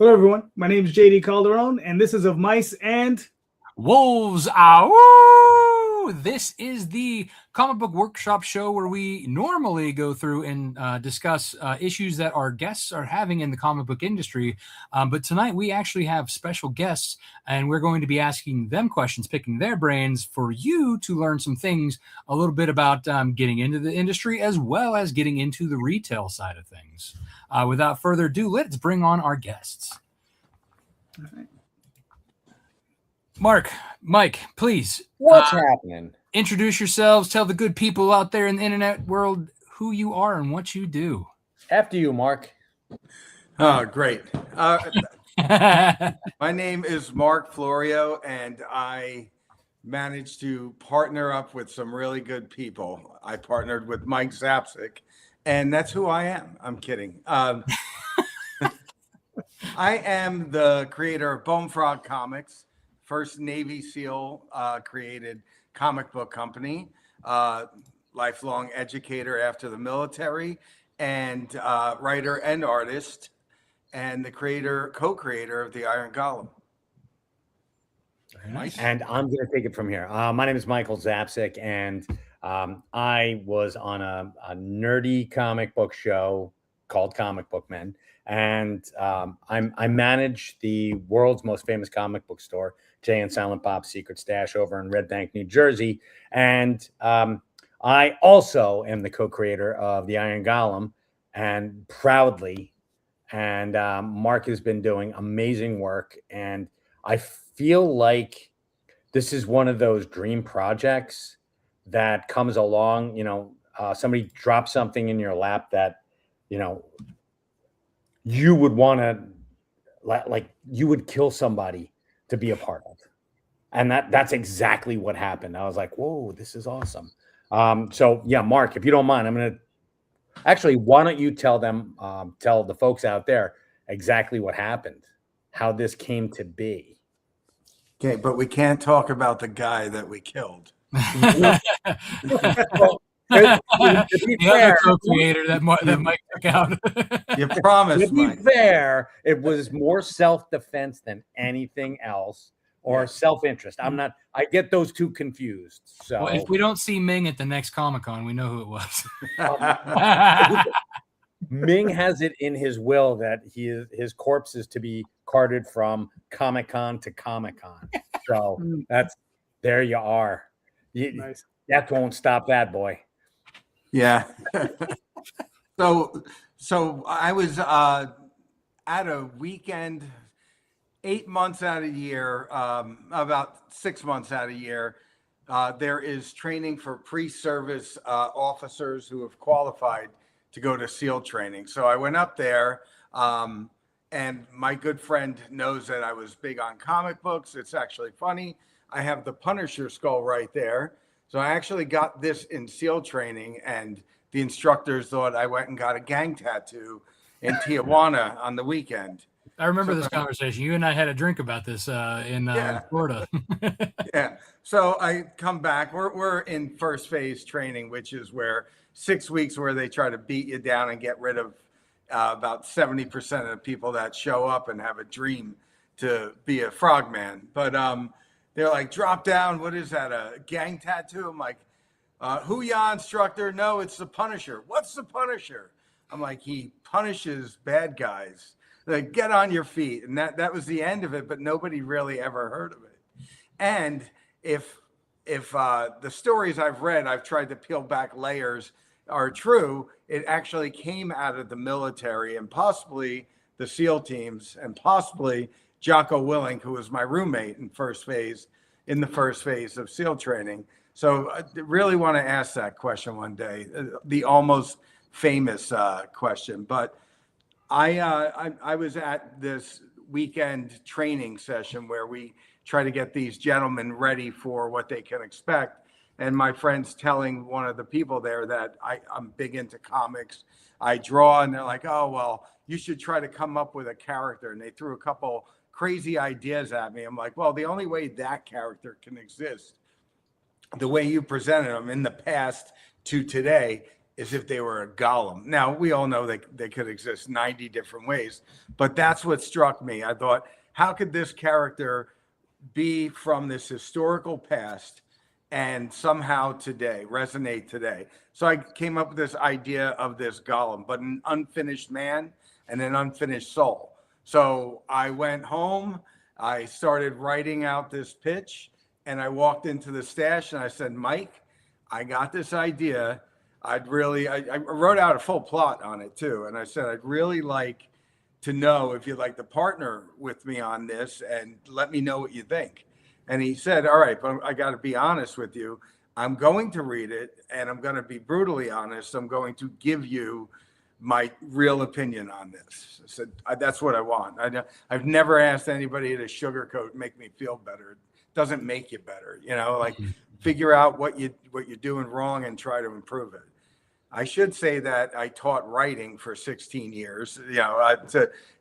Hello, everyone. My name is JD Calderon, and this is Of Mice and Wolves. Ow! This is the comic book workshop show where we normally go through and discuss issues that our guests are having in the comic book industry. But tonight we actually have special guests, and we're going to be asking them questions, picking their brains for you to learn some things, a little bit about getting into the industry as well as getting into the retail side of things. Without further ado, let's bring on our guests. All right. Mike, please. What's happening? Introduce yourselves. Tell the good people out there in the internet world who you are and what you do. After you, Mark. Oh, great. My name is Mark Florio, and I managed to partner up with some really good people. I partnered with Mike Zapcic, and that's who I am. I'm kidding. I am the creator of Bone Frog Comics, first Navy SEAL created comic book company, lifelong educator after the military, and writer and artist, and the co-creator of the Iron Golem. Nice. And I'm going to take it from here. My name is Michael Zapcic, and I was on a nerdy comic book show called Comic Book Men. And I manage the world's most famous comic book store, Jay and Silent Bob's Secret Stash, over in Red Bank, New Jersey. And I also am the co-creator of the Iron Golem, and proudly. And Mark has been doing amazing work. And I feel like this is one of those dream projects that comes along. Somebody drops something in your lap that, you would want to, like you would kill somebody to be a part of. And that's exactly what happened. I was like, whoa, this is awesome. So yeah, Mark, if you don't mind, I'm going to actually, why don't you tell the folks out there exactly what happened, how this came to be. Okay, but we can't talk about the guy that we killed. Well, the other co-creator that Mike took out. You promised, To be Mike. fair, it was more self-defense than anything else, or self-interest. I get those two confused. So well, if we don't see Ming at the next Comic-Con, we know who it was. Ming has it in his will that his corpse is to be carted from Comic-Con to Comic-Con. So there you are. Nice. That won't stop that, boy. Yeah. So I was at a weekend, 8 months out of the year, about 6 months out of the year. There is training for pre-service officers who have qualified to go to SEAL training. So I went up there, and my good friend knows that I was big on comic books. It's actually funny. I have the Punisher skull right there. So I actually got this in SEAL training, and the instructors thought I went and got a gang tattoo in Tijuana on the weekend. I remember this conversation. You and I had a drink about this in Florida. Yeah. So I come back. We're in first phase training, which is where 6 weeks where they try to beat you down and get rid of about 70% of the people that show up and have a dream to be a frogman. But they're like, drop down. What is that? A gang tattoo? I'm like, who ya, instructor? No, it's the Punisher. What's the Punisher? I'm like, he punishes bad guys. Like, get on your feet. And that was the end of it, but nobody really ever heard of it. And if the stories I've read, I've tried to peel back layers, are true, it actually came out of the military and possibly the SEAL teams and possibly Jocko Willink, who was my roommate in the first phase of SEAL training. So I really want to ask that question one day, the almost famous question. But I was at this weekend training session where we try to get these gentlemen ready for what they can expect. And my friend's telling one of the people there that I'm big into comics. I draw, and they're like, oh, well, you should try to come up with a character. And they threw a couple crazy ideas at me. I'm like, well, the only way that character can exist, the way you presented them in the past to today, as if they were a golem. Now, we all know they could exist 90 different ways, but that's what struck me. I thought, how could this character be from this historical past and somehow today resonate today? So I came up with this idea of this golem, but an unfinished man and an unfinished soul. So I went home, I started writing out this pitch, and I walked into the stash and I said, Mike, I got this idea. I wrote out a full plot on it too. And I said, I'd really like to know if you'd like to partner with me on this and let me know what you think. And he said, all right, but I got to be honest with you. I'm going to read it and I'm going to be brutally honest. I'm going to give you my real opinion on this. I said, that's what I want. I've never asked anybody to sugarcoat, make me feel better. It doesn't make you better, like figure out what you're doing wrong and try to improve it. I should say that I taught writing for 16 years,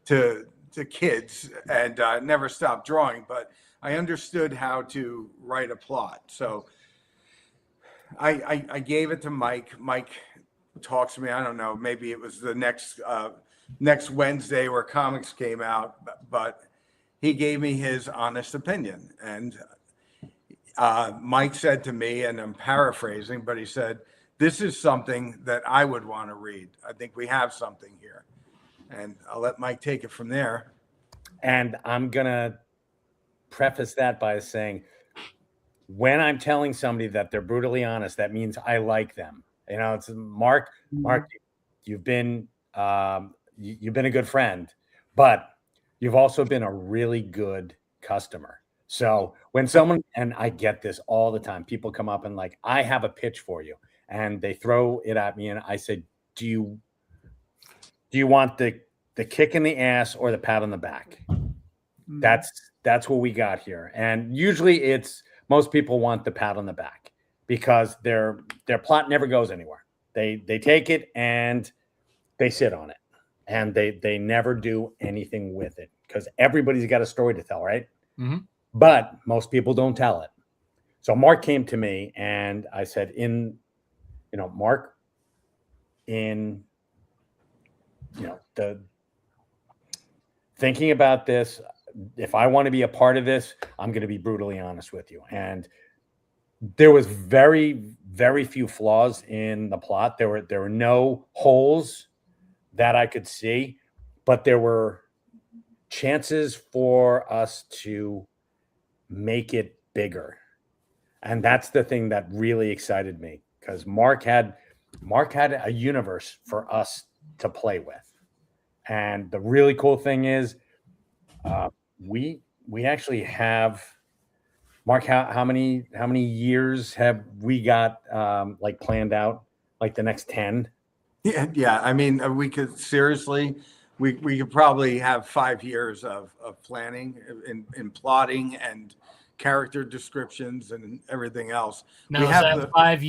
to kids, and never stopped drawing, but I understood how to write a plot. So I gave it to Mike. Mike talks to me. I don't know, maybe it was the next Wednesday where comics came out, but he gave me his honest opinion. And Mike said to me, and I'm paraphrasing, but he said, this is something that I would want to read. I think we have something here. And I'll let Mike take it from there. And I'm going to preface that by saying, when I'm telling somebody that they're brutally honest, that means I like them. It's Mark, you've been a good friend, but you've also been a really good customer. So when someone, and I get this all the time, people come up and like, I have a pitch for you. And they throw it at me, and I said, "Do you want the kick in the ass or the pat on the back?" That's what we got here. And usually, it's most people want the pat on the back because their plot never goes anywhere. They take it and they sit on it, and they never do anything with it because everybody's got a story to tell, right? Mm-hmm. But most people don't tell it. So Mark came to me, and I said, Mark, in the thinking about this, if I want to be a part of this, I'm going to be brutally honest with you. And there was very, very few flaws in the plot. There were no holes that I could see, but there were chances for us to make it bigger. And that's the thing that really excited me, because Mark had a universe for us to play with. And the really cool thing is we actually have, Mark, how many years have we got like planned out, like the next 10? Yeah. I mean, we could seriously, we could probably have 5 years of planning in plotting and character descriptions and everything else. Now, we have 5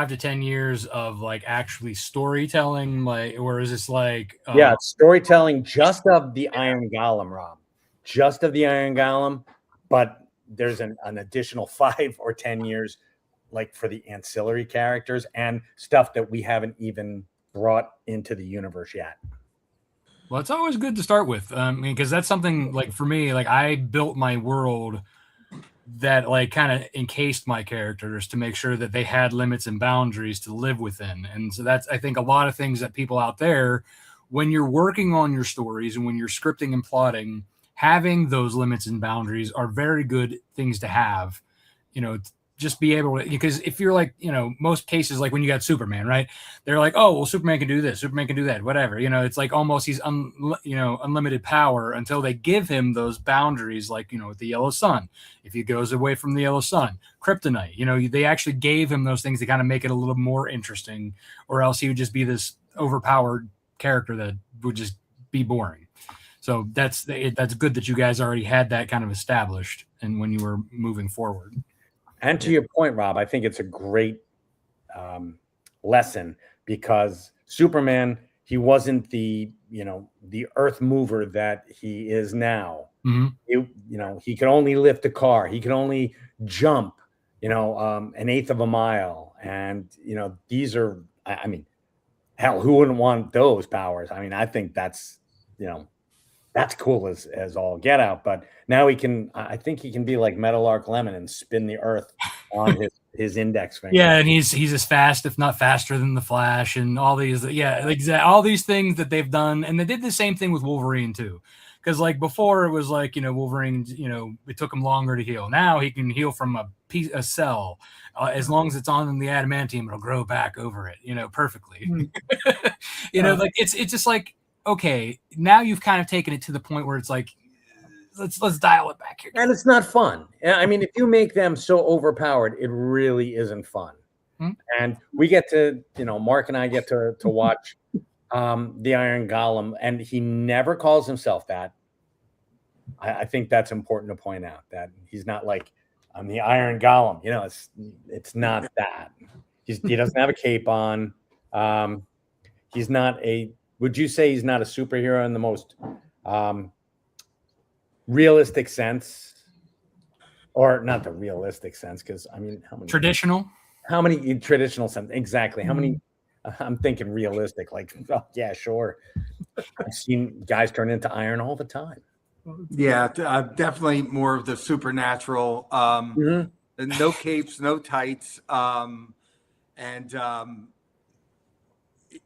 to 10 years of like actually storytelling, like, or is this like it's storytelling just of the Iron Golem, Rob, just of the Iron Golem, but there's an additional 5 or 10 years like for the ancillary characters and stuff that we haven't even brought into the universe yet. Well, it's always good to start with, because that's something like for me, like I built my world that like kind of encased my characters to make sure that they had limits and boundaries to live within. And so that's, I think, a lot of things that people out there, when you're working on your stories and when you're scripting and plotting, having those limits and boundaries are very good things to have, just be able to, because if you're like, most cases, like when you got Superman, right? They're like, oh, well, Superman can do this, Superman can do that, whatever. It's like almost he's unlimited power until they give him those boundaries, like, with the yellow sun. If he goes away from the yellow sun, kryptonite, they actually gave him those things to kind of make it a little more interesting, or else he would just be this overpowered character that would just be boring. So that's good that you guys already had that kind of established and when you were moving forward. And to your point, Rob, I think it's a great lesson, because Superman, he wasn't the earth mover that he is now. Mm-hmm. He could only lift a car. He could only jump, an eighth of a mile. And, these are I mean, hell, who wouldn't want those powers? I mean, I think that's, that's cool as all get out. But now I think he can be like Meadowlark Lemon and spin the earth on his index finger. Yeah, and he's as fast, if not faster, than the Flash, and all these. Yeah, all these things that they've done, and they did the same thing with Wolverine too. Because like before, it was like Wolverine, it took him longer to heal. Now he can heal from a cell, as long as it's on the adamantium, it'll grow back over it, perfectly. Like it's just like, okay, now you've kind of taken it to the point where it's like, let's dial it back here. And it's not fun. I mean, if you make them so overpowered, it really isn't fun. And we get to, Mark and I get to watch the Iron Golem, and he never calls himself that. I think that's important to point out, that he's not like, I'm the Iron Golem. It's not that. He doesn't have a cape on. He's not would you say he's not a superhero in the most realistic sense? Or not the realistic sense, because I mean, how many traditional sense? Exactly. How many? I'm thinking realistic, like, oh yeah, sure. I've seen guys turn into iron all the time. Yeah, definitely more of the supernatural. No capes, no tights, and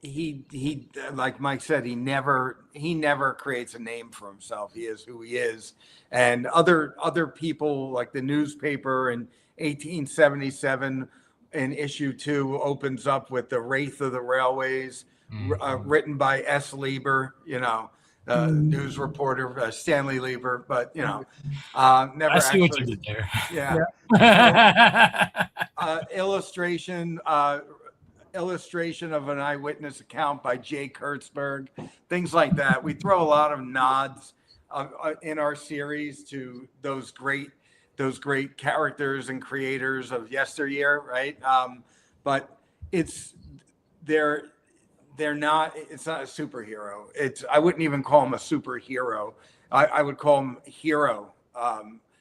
he like Mike said, he never creates a name for himself. He is who he is, and other people, like the newspaper in 1877 in issue 2 opens up with the Wraith of the Railways, written by S. Lieber, news reporter, Stanley Lieber, but never. I see what you did there. Yeah. Illustration of an eyewitness account by Jay Kurtzberg, things like that. We throw a lot of nods in our series to those great characters and creators of yesteryear, right? But it's not a superhero. I wouldn't even call him a superhero. I would call him hero.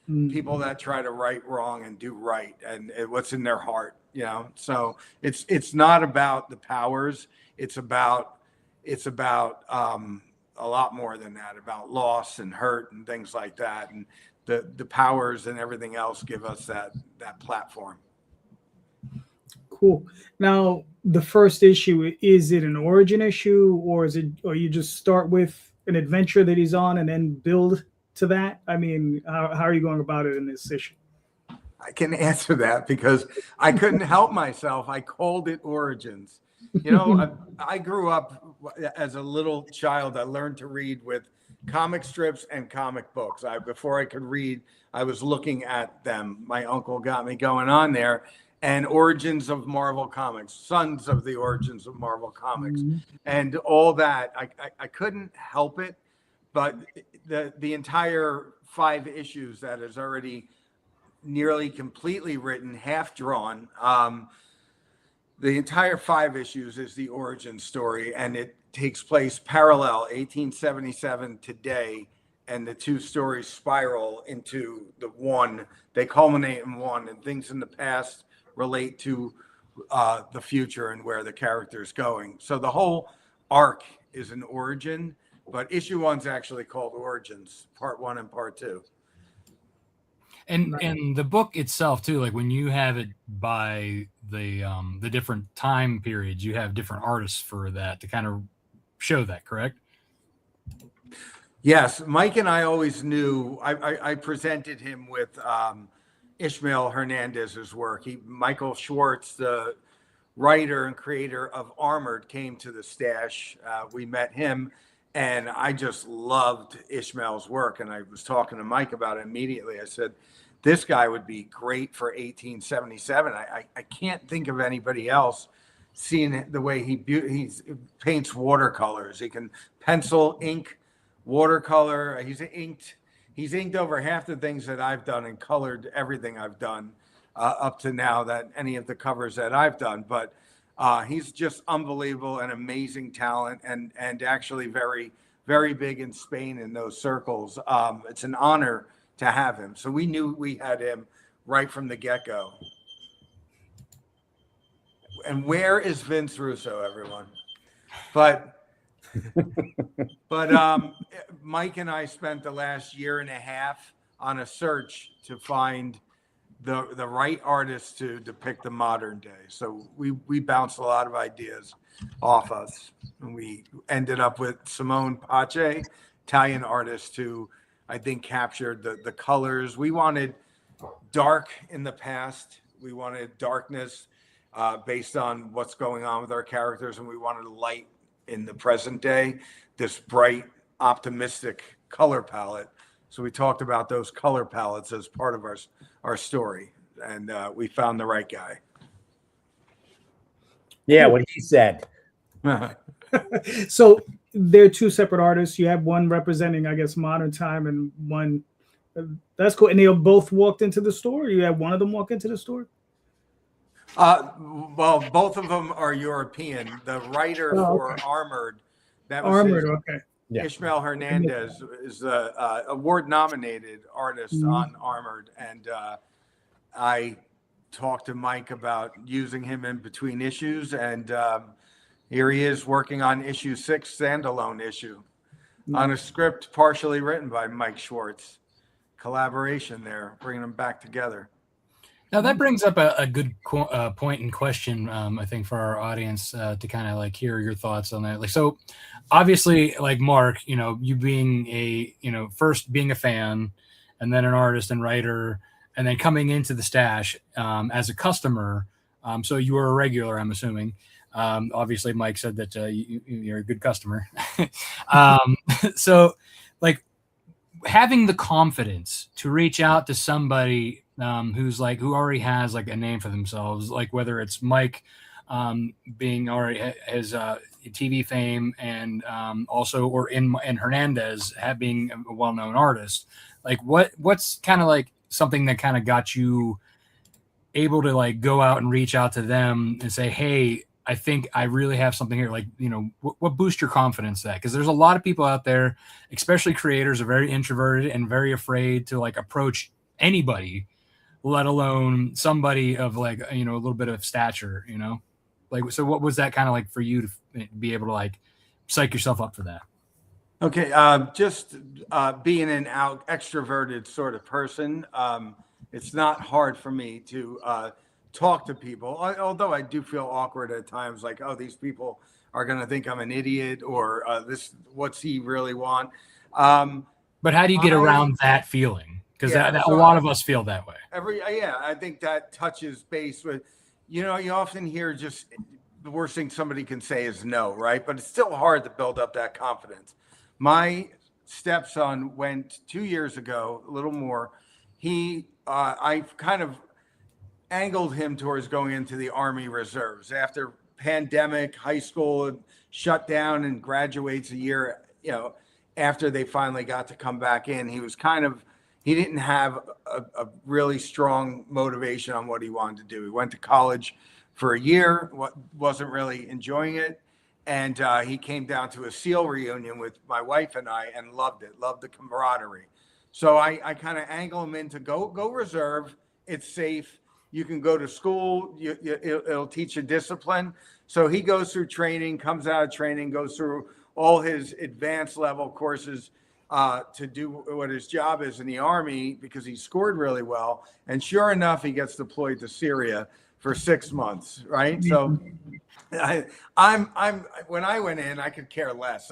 People that try to right wrong and do right, and what's in their heart, So it's not about the powers. It's about a lot more than that, about loss and hurt and things like that. And the powers and everything else give us that platform. Cool. Now, the first issue, is it an origin issue, or you just start with an adventure that he's on and then build to that? I mean, how are you going about it in this issue? I can answer that because I couldn't help myself. I called it Origins. I grew up as a little child. I learned to read with comic strips and comic books. Before I could read, I was looking at them. My uncle got me going on there. And Origins of Marvel Comics, Sons of the Origins of Marvel Comics, and all that. I couldn't help it, but the entire 5 issues that is already nearly completely written, half drawn. The entire 5 issues is the origin story, and it takes place parallel 1877 today, and the 2 stories spiral into the one. They culminate in one, and things in the past relate to the future and where the character is going. So the whole arc is an origin, but issue 1's actually called Origins, part 1 and part 2. And the book itself too, like when you have it by the different time periods, you have different artists for that to kind of show that, correct? Yes, Mike and I always knew. I presented him with Ishmael Hernandez's work. Michael Schwartz, the writer and creator of Armored, came to the stash. We met him, and I just loved Ishmael's work. And I was talking to Mike about it immediately. I said, this guy would be great for 1877. I can't think of anybody else seeing the way he paints watercolors. He can pencil, ink, watercolor. He's inked over half the things that I've done and colored everything I've done up to now, that any of the covers that I've done. But he's just unbelievable and amazing talent, and actually very, very big in Spain in those circles. It's an honor to have him. So we knew we had him right from the get-go. And where is Vince Russo, everyone? But Mike and I spent the last year and a half on a search to find the right artist to depict the modern day. So we bounced a lot of ideas off us, and we ended up with Simone Pace, Italian artist, who I think captured the colors. We wanted dark in the past. We wanted darkness based on what's going on with our characters, and we wanted light in the present day, this bright, optimistic color palette. So we talked about those color palettes as part of our story, and we found the right guy. Yeah, what he said. So they're two separate artists. You have one representing, I guess, modern time, and one. That's cool. And they both walked into the store. You had one of them walk into the store. Well, both of them are European. The writer for Armored, that was Armored, okay. Yeah. Ishmael Hernandez is the award-nominated artist on Armored, and I talked to Mike about using him in between issues, and here he is working on issue 6, standalone issue, on a script partially written by Mike Schwartz. Collaboration there, bringing them back together. Now that brings up a good point and question, I think, for our audience to kind of like hear your thoughts on that. Like, so obviously, like Mark, you being first being a fan, and then an artist and writer, and then coming into the stash as a customer. So you were a regular, I'm assuming. Obviously, Mike said that you're a good customer. So, like, having the confidence to reach out to somebody who already has like a name for themselves, like whether it's Mike being already has TV fame, and also or in Hernandez being a well-known artist, like what's kind of like something that kind of got you able to like go out and reach out to them and say, hey, I think I really have something here. Like, what boosts your confidence that? Because there's a lot of people out there, especially creators, are very introverted and very afraid to like approach anybody, let alone somebody of like, a little bit of stature, like, so what was that kind of like for you to be able to like psych yourself up for that? Okay. Just being an extroverted sort of person. It's not hard for me to talk to people, although I do feel awkward at times, like, oh, these people are going to think I'm an idiot, or what's he really want? But how do you get around that feeling? Because a lot of us feel that way. I think that touches base with, you often hear just the worst thing somebody can say is no, right? But it's still hard to build up that confidence. My stepson went 2 years ago, a little more. I kind of angled him towards going into the Army Reserves after pandemic. High school shut down, and graduates a year, after they finally got to come back in. He didn't have a really strong motivation on what he wanted to do. He went to college for a year, wasn't really enjoying it. And he came down to a SEAL reunion with my wife and I, and loved it, loved the camaraderie. So I kind of angle him into go reserve. It's safe. You can go to school. It'll teach you discipline. So he goes through training, comes out of training, goes through all his advanced level courses to do what his job is in the Army, because he scored really well. And sure enough, he gets deployed to Syria for 6 months. Right. So I'm when I went in, I could care less.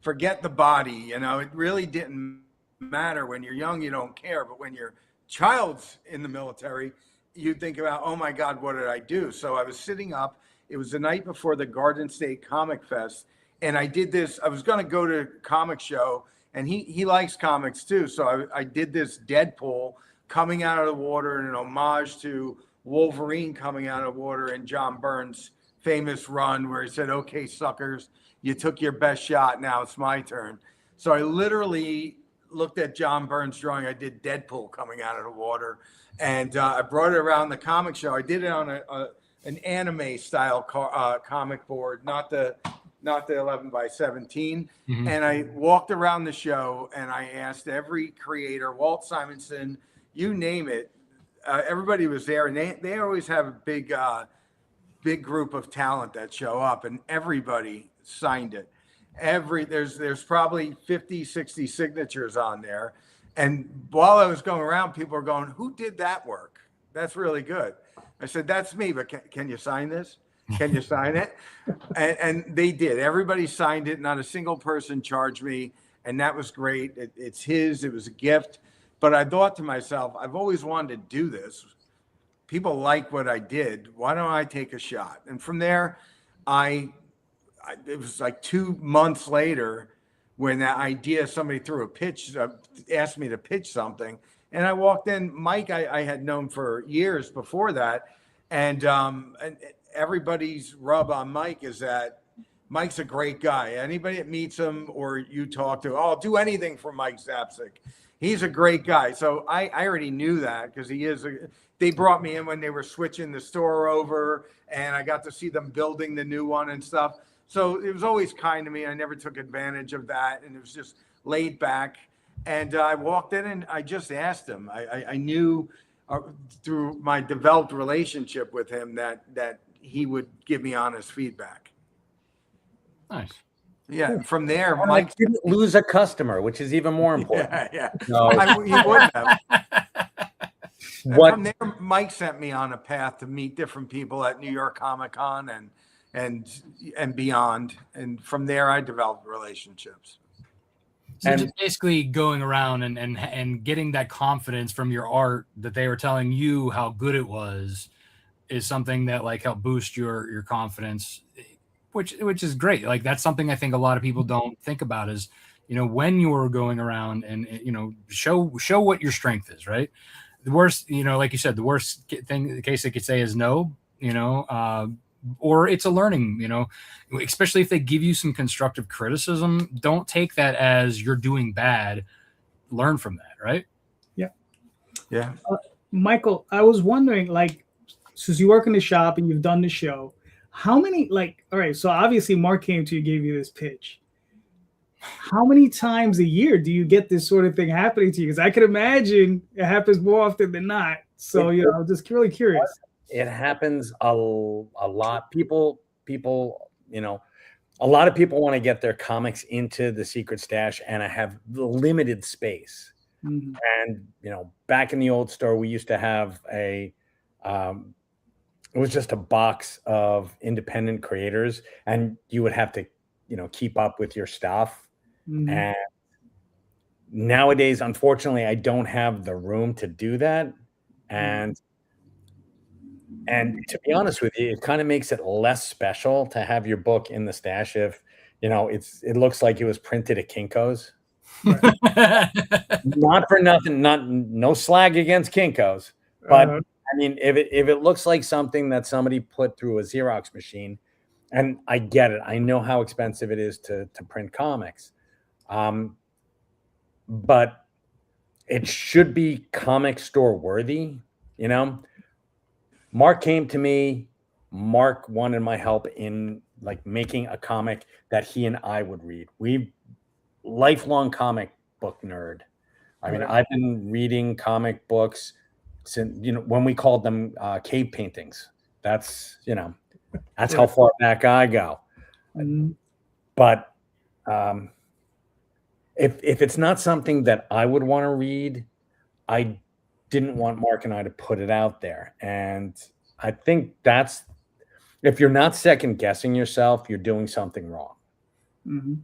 Forget the body. It really didn't matter. When you're young, you don't care. But when your child's in the military, you think about, oh my God, what did I do? So I was sitting up. It was the night before the Garden State Comic Fest. And I did this. I was going to go to a comic show, and he likes comics too. So I did this Deadpool coming out of the water in an homage to Wolverine coming out of water and John Byrne's famous run where he said, okay, suckers, you took your best shot. Now it's my turn. So I literally looked at John Byrne's drawing. I did Deadpool coming out of the water, and I brought it around the comic show. I did it on an anime style comic board, not the 11 by 17. Mm-hmm. And I walked around the show, and I asked every creator, Walt Simonson, you name it. Everybody was there, and they always have a big big group of talent that show up, and everybody signed it. There's probably 50, 60 signatures on there. And while I was going around, people are going, "Who did that work? That's really good." I said, "That's me, but can you sign this? Can you sign it?" And they did. Everybody signed it. Not a single person charged me. And that was great. It's his. It was a gift. But I thought to myself, I've always wanted to do this. People like what I did. Why don't I take a shot? And from there, it was like 2 months later when that idea, somebody threw a pitch, asked me to pitch something. And I walked in. Mike, I had known for years before that. And everybody's rub on Mike is that Mike's a great guy. Anybody that meets him or you talk to, I'll do anything for Mike Zapcic. He's a great guy. So I already knew that because they brought me in when they were switching the store over, and I got to see them building the new one and stuff. So it was always kind to me. I never took advantage of that. And it was just laid back. And I walked in and I just asked him. I knew through my developed relationship with him that he would give me honest feedback. Nice. Yeah. And from there, Mike didn't lose a customer, which is even more important. Yeah. So, He wouldn't have. What? From there, Mike sent me on a path to meet different people at New York Comic Con and beyond. And from there, I developed relationships. So just basically going around and getting that confidence from your art that they were telling you how good it was is something that like helped boost your confidence, which is great. Like that's something I think a lot of people don't think about is, when you're going around and, show what your strength is, right? The worst, like you said, the worst case they could say is no, or it's a learning, especially if they give you some constructive criticism, don't take that as you're doing bad. Learn from that. Right. Yeah. Yeah. Michael, I was wondering, like, since you work in the shop and you've done the show, how many, all right, so obviously Mark came to you, gave you this pitch. How many times a year do you get this sort of thing happening to you? Because I can imagine it happens more often than not. So, I'm just really curious. It happens a lot. People, a lot of people want to get their comics into the secret stash and I have limited space. Mm-hmm. And, back in the old store, we used to have it was just a box of independent creators and you would have to, keep up with your stuff. Mm-hmm. And nowadays, unfortunately, I don't have the room to do that. And to be honest with you, it kind of makes it less special to have your book in the stash if, it looks like it was printed at Kinko's. Right. Not for nothing, no slag against Kinko's, but I mean, if it looks like something that somebody put through a Xerox machine, and I get it, I know how expensive it is to print comics, but it should be comic store worthy, Mark came to me. Mark wanted my help in like making a comic that he and I would read. We lifelong comic book nerd. I mean, I've been reading comic books since, when we called them cave paintings. That's, that's how far back I go. Mm-hmm. But if it's not something that I would want to read, I didn't want Mark and I to put it out there. And I think if you're not second guessing yourself, you're doing something wrong. Mm-hmm.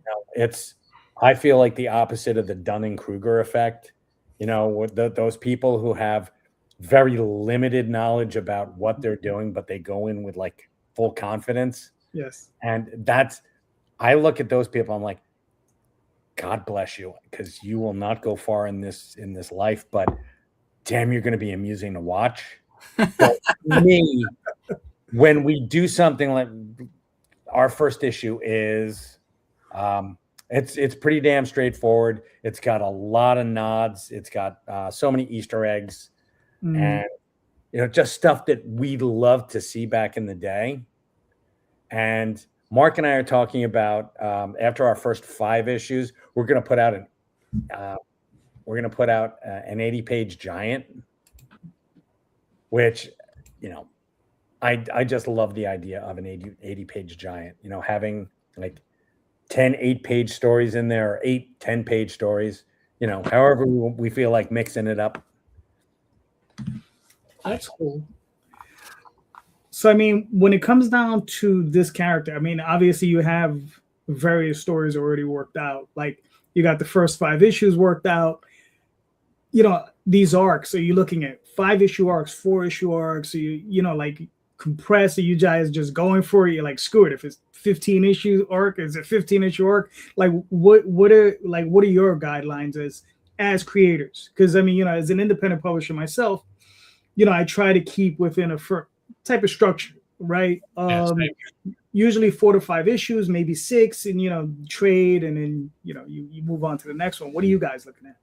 I feel like the opposite of the Dunning-Kruger effect, those people who have very limited knowledge about what they're doing, but they go in with like full confidence. Yes. And I look at those people, I'm like, God bless you, because you will not go far in this life, but damn, you're going to be amusing to watch. But me, when we do something like our first issue is, it's pretty damn straightforward. It's got a lot of nods. It's got so many Easter eggs, and just stuff that we love to see back in the day. And Mark and I are talking about after our first 5 issues, we're going to put out an 80-page giant, which I just love the idea of an 80 page giant, you know, having like 10 8-page stories in there, or 8 10-page stories, you know, however we feel like mixing it up. That's cool. So, I mean, when it comes down to this character, I mean, obviously you have various stories already worked out. Like you got the first 5 issues worked out. You know, these arcs, are you looking at 5-issue arcs, 4-issue arcs? Are you know, like compressed? Are you guys just going for it? You're like, screw it. If it's 15-issue arc, is it 15-issue arc? Like what are your guidelines as creators? Because I mean, you know, as an independent publisher myself, you know, I try to keep within a type of structure, right? Usually 4 to 5 issues, maybe 6, and you know, trade, and then you know, you move on to the next one. What are you guys looking at?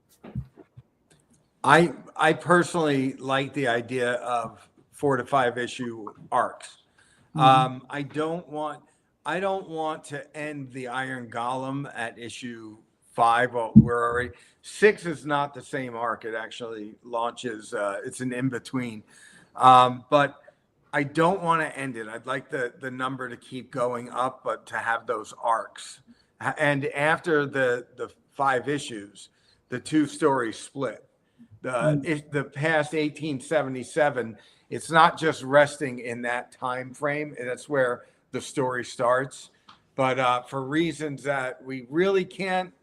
I personally like the idea of 4 to 5 issue arcs. I don't want to end the Iron Golem at issue 5. Well, we're already 6 is not the same arc. It actually launches. It's an in between, but I don't want to end it. I'd like the number to keep going up, but to have those arcs. And after the 5 issues, the 2 stories split. The past 1877, it's not just resting in that time frame, and that's where the story starts. But for reasons that we really can't,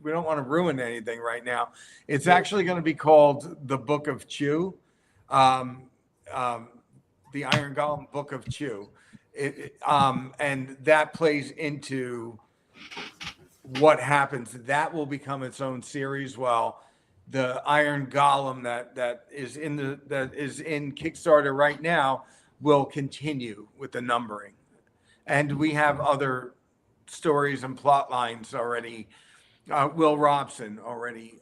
we don't want to ruin anything right now. It's actually going to be called the Book of Chew, the Iron Golem Book of Chew, and that plays into what happens. That will become its own series. Well, the Iron Golem that is in Kickstarter right now will continue with the numbering, and we have other stories and plot lines already. Will Robson already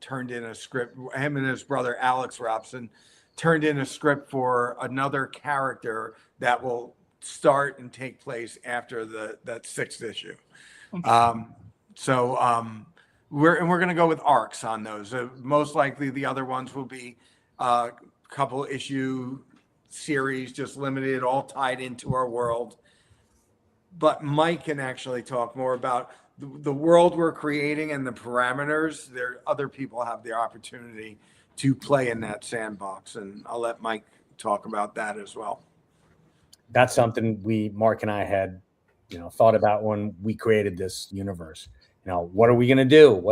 turned in a script. Him and his brother Alex Robson turned in a script for another character that will start and take place after that 6th issue. We're going to go with arcs on those. Most likely the other ones will be a couple issue series, just limited, all tied into our world. But Mike can actually talk more about the world we're creating and the parameters. Other people have the opportunity to play in that sandbox, and I'll let Mike talk about that as well. That's something Mark and I had, you know, thought about when we created this universe. You know, what are we going to do?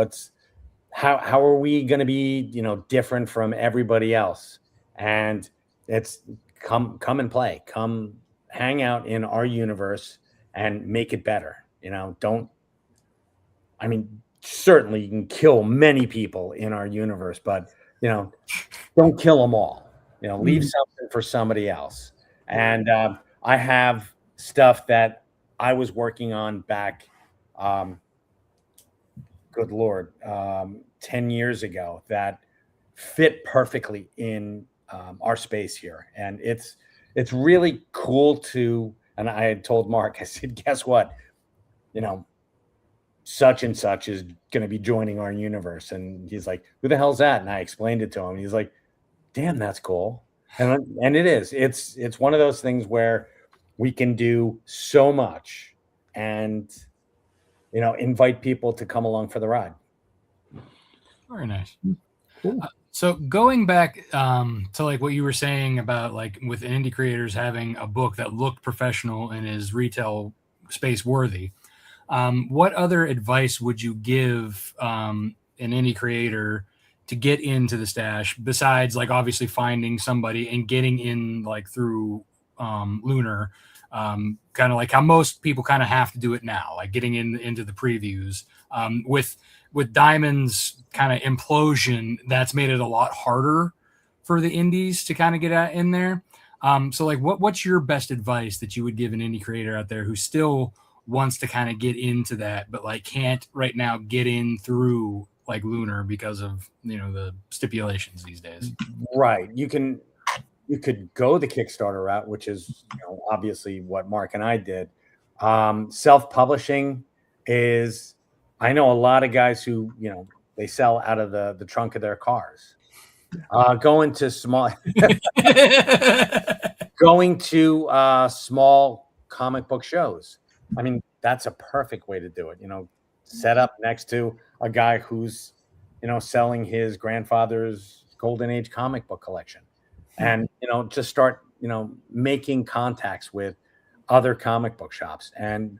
How are we going to be, you know, different from everybody else? And it's come and play, come hang out in our universe and make it better. You know, certainly you can kill many people in our universe, but, you know, don't kill them all. You know, leave something for somebody else. And I have stuff that I was working on back, good Lord, 10 years ago that fit perfectly in our space here. And it's really cool to, and I had told Mark, I said, guess what? You know, such and such is going to be joining our universe. And he's like, who the hell's that? And I explained it to him. He's like, damn, that's cool. And it is. It's one of those things where we can do so much and, you know, invite people to come along for the ride. Very nice. Cool. So going back to like what you were saying about like with indie creators having a book that looked professional and is retail space worthy, what other advice would you give an indie creator to get into the stash besides like obviously finding somebody and getting in like through Lunar, kind of like how most people kind of have to do it now, like getting into the previews, with Diamond's kind of implosion, that's made it a lot harder for the indies to kind of get in there. So like what's your best advice that you would give an indie creator out there who still wants to kind of get into that, but like can't right now get in through like Lunar because of, you know, the stipulations these days? Right. You could go the Kickstarter route, which is, you know, obviously what Mark and I did. Self-publishing is, I know a lot of guys who, you know, they sell out of the trunk of their cars. Going to small going to small comic book shows. I mean, that's a perfect way to do it. Set up next to a guy who's, selling his grandfather's golden age comic book collection, and just start, making contacts with other comic book shops. And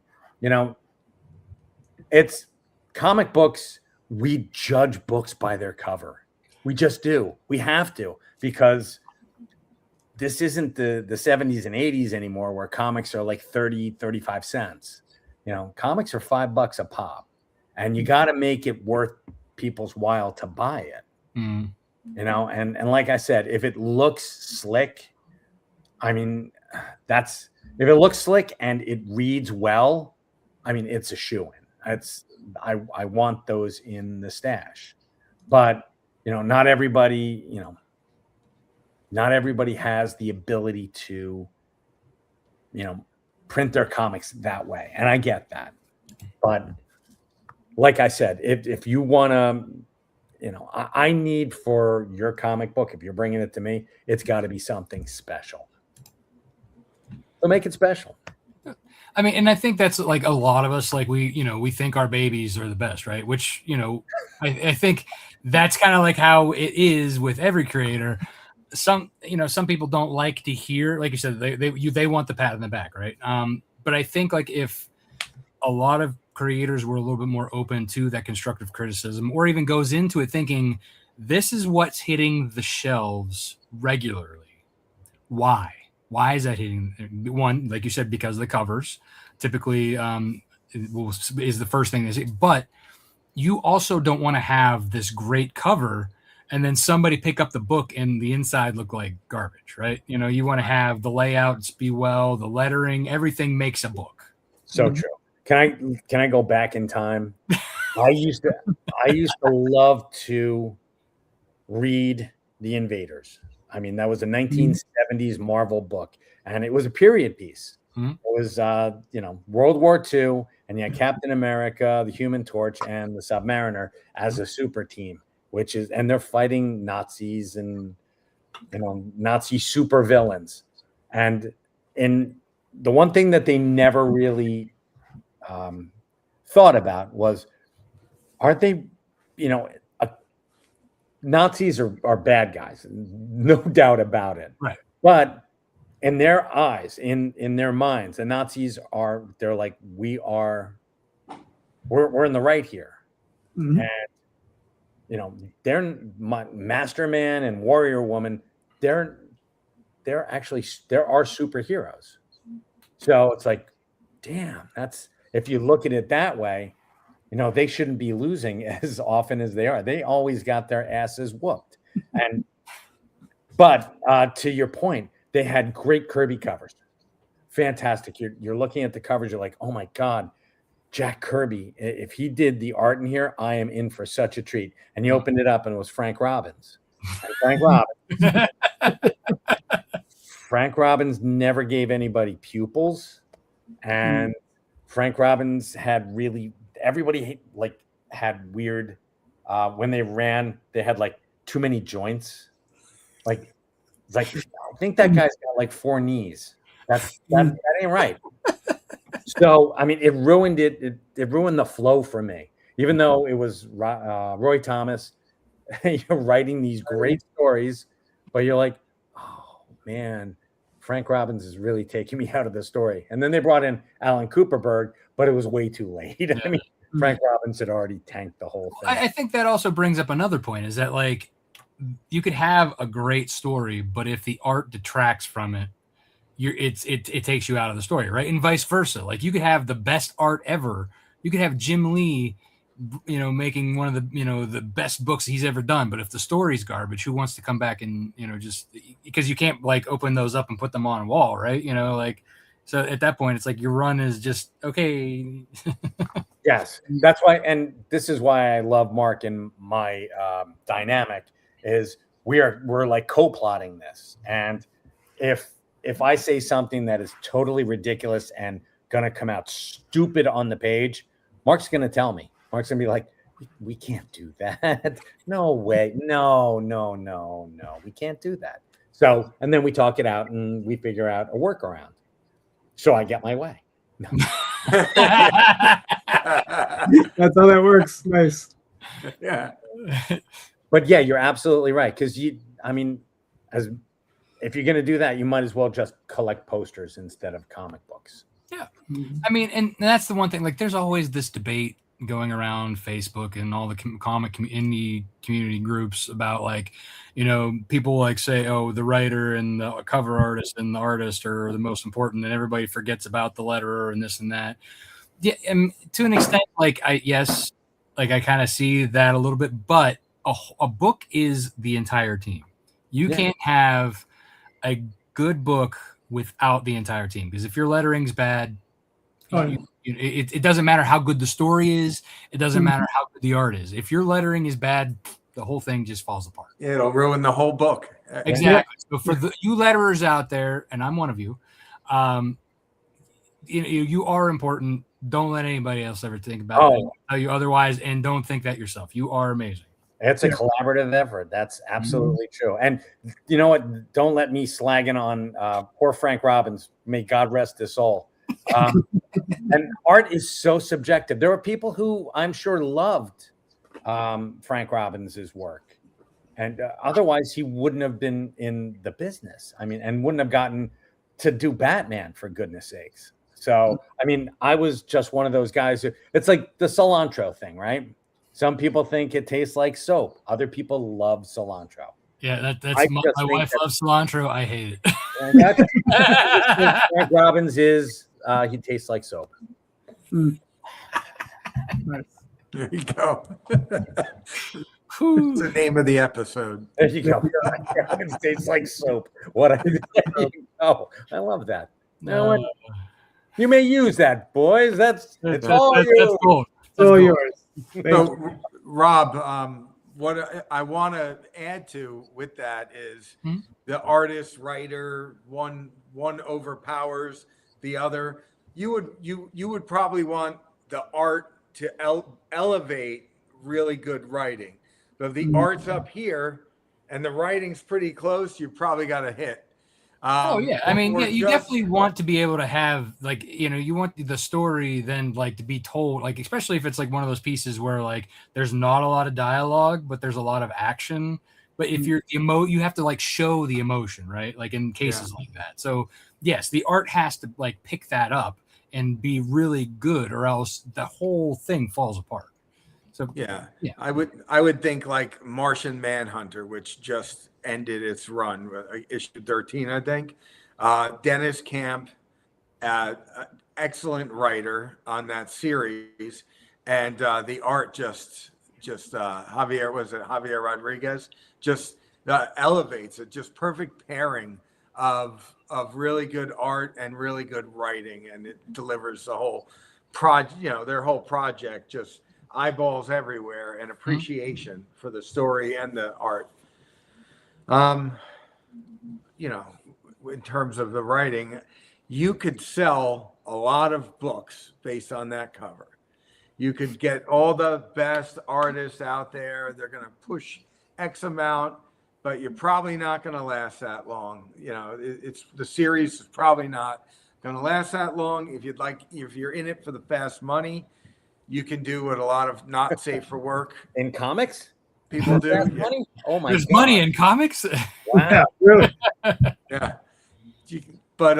it's comic books. We judge books by their cover. We just do. We have to, because this isn't the 70s and 80s anymore, where comics are like 30, 35 cents. Comics are $5 a pop, and you got to make it worth people's while to buy it. And like I said, if it looks slick, I mean, if it looks slick and it reads well, I mean, it's a shoo-in. I want those in the stash. But not everybody has the ability to print their comics that way, and I get that. But like I said, if you want to, I need for your comic book, if you're bringing it to me, it's got to be something special. So make it special. I mean, and I think that's like a lot of us, like we think our babies are the best, right? Which, I think that's kind of like how it is with every creator. Some people don't like to hear, like you said, they want the pat on the back, right? But I think like if a lot of creators were a little bit more open to that constructive criticism, or even goes into it thinking this is what's hitting the shelves regularly. Why is that hitting? One, like you said, because of the covers typically is the first thing they say. But you also don't want to have this great cover and then somebody pick up the book and the inside look like garbage, right? You want to have the layouts be well, the lettering, everything makes a book. So true. Can I go back in time? I used to love to read The Invaders. I mean, that was a 1970s Marvel book, and it was a period piece. It was World War II, and you had Captain America, the Human Torch, and the Submariner as a super team, and they're fighting Nazis and Nazi super villains. And in the one thing that they never really thought about was, aren't they, Nazis are bad guys, no doubt about it. Right. But in their eyes, in their minds, the Nazis they're like, we're in the right here. And they're Master Man and Warrior Woman. They're our superheroes. So it's like, damn, if you look at it that way, they shouldn't be losing as often as they are. They always got their asses whooped. But to your point, they had great Kirby covers. Fantastic. You're looking at the covers, you're like, oh my God, Jack Kirby. If he did the art in here, I am in for such a treat. And you opened it up and it was Frank Robbins. Frank Robbins never gave anybody pupils. And Frank Robbins had everybody had weird, when they ran, they had like too many joints. Like I think that guy's got like 4 knees. That ain't right. So, I mean, it ruined it ruined the flow for me, even though it was Roy Thomas writing these great stories, but you're like, oh man, Frank Robbins is really taking me out of the story. And then they brought in Alan Cooperberg, but it was way too late. I mean, Frank Robbins had already tanked the whole thing. I think that also brings up another point, is that like you could have a great story, but if the art detracts from it, it takes you out of the story, right? And vice versa. Like you could have the best art ever. You could have Jim Lee, making one of the, the best books he's ever done. But if the story's garbage, who wants to come back and, just because you can't like open those up and put them on a wall, right? So at that point, it's like your run is just okay. Yes, that's why. And this is why I love Mark and my dynamic is we're like co-plotting this. And if I say something that is totally ridiculous and going to come out stupid on the page, Mark's going to tell me. Mark's going to be like, we can't do that. No way. No, we can't do that. So, and then we talk it out and we figure out a workaround. So I get my way. No. That's how that works. Nice. Yeah. But yeah, you're absolutely right. Because if you're going to do that, you might as well just collect posters instead of comic books. Yeah. I mean, and that's the one thing, like there's always this debate going around Facebook and all the comic indie community groups about like, people like say, oh, the writer and the cover artist and the artist are the most important, and everybody forgets about the letterer and this and that. Yeah. And to an extent, like I kind of see that a little bit, but a book is the entire team. You can't have a good book without the entire team, because if your lettering's bad, it doesn't matter how good the story is. It doesn't matter how good the art is. If your lettering is bad, the whole thing just falls apart. It'll ruin the whole book. Exactly. So for you letterers out there, and I'm one of you, you are important. Don't let anybody else ever think about it, tell you otherwise, and don't think that yourself. You are amazing. It's a collaborative effort. That's absolutely true. And you know what? Don't let me slagging on poor Frank Robbins. May God rest his soul. And art is so subjective. There were people who I'm sure loved Frank Robbins's work, and otherwise he wouldn't have been in the business. I mean, and wouldn't have gotten to do Batman, for goodness sakes. So, I mean, I was just one of those guys who, it's like the cilantro thing, right? Some people think it tastes like soap. Other people love cilantro. Yeah, that's my wife loves cilantro. I hate it. Frank Robbins is, he tastes like soap. Nice. There you go. That's the name of the episode. There you go. Frank Robbins tastes like soap. What I love that. No, you may use that, boys. It's all yours. That's cool. It's all yours. So, Rob, what I want to add to with that is the artist, writer, one overpowers the other. You would probably want the art to elevate really good writing. But if the art's up here and the writing's pretty close, you probably got a hit. I mean, you definitely want to be able to have, like, you want the story then, like, to be told, like, especially if it's like one of those pieces where like there's not a lot of dialogue, but there's a lot of action. But if you're you have to like show the emotion, right? Like in cases like that. So yes, the art has to like pick that up and be really good, or else the whole thing falls apart. So yeah. I would think like Martian Manhunter, which just ended its run, issue 13, I think. Dennis Camp, excellent writer on that series, and the art just Javier Rodriguez just elevates it. Just perfect pairing of really good art and really good writing, and it delivers the whole project. Their whole project, just eyeballs everywhere and appreciation for the story and the art. In terms of the writing, you could sell a lot of books based on that cover. You could get all the best artists out there. They're going to push X amount, but you're probably not going to last that long. It's the series is probably not going to last that long. If you're in it for the fast money, you can do what a lot of not safe for work in comics people do. Money? Oh my! There's money in comics. Wow, yeah, really? Yeah, but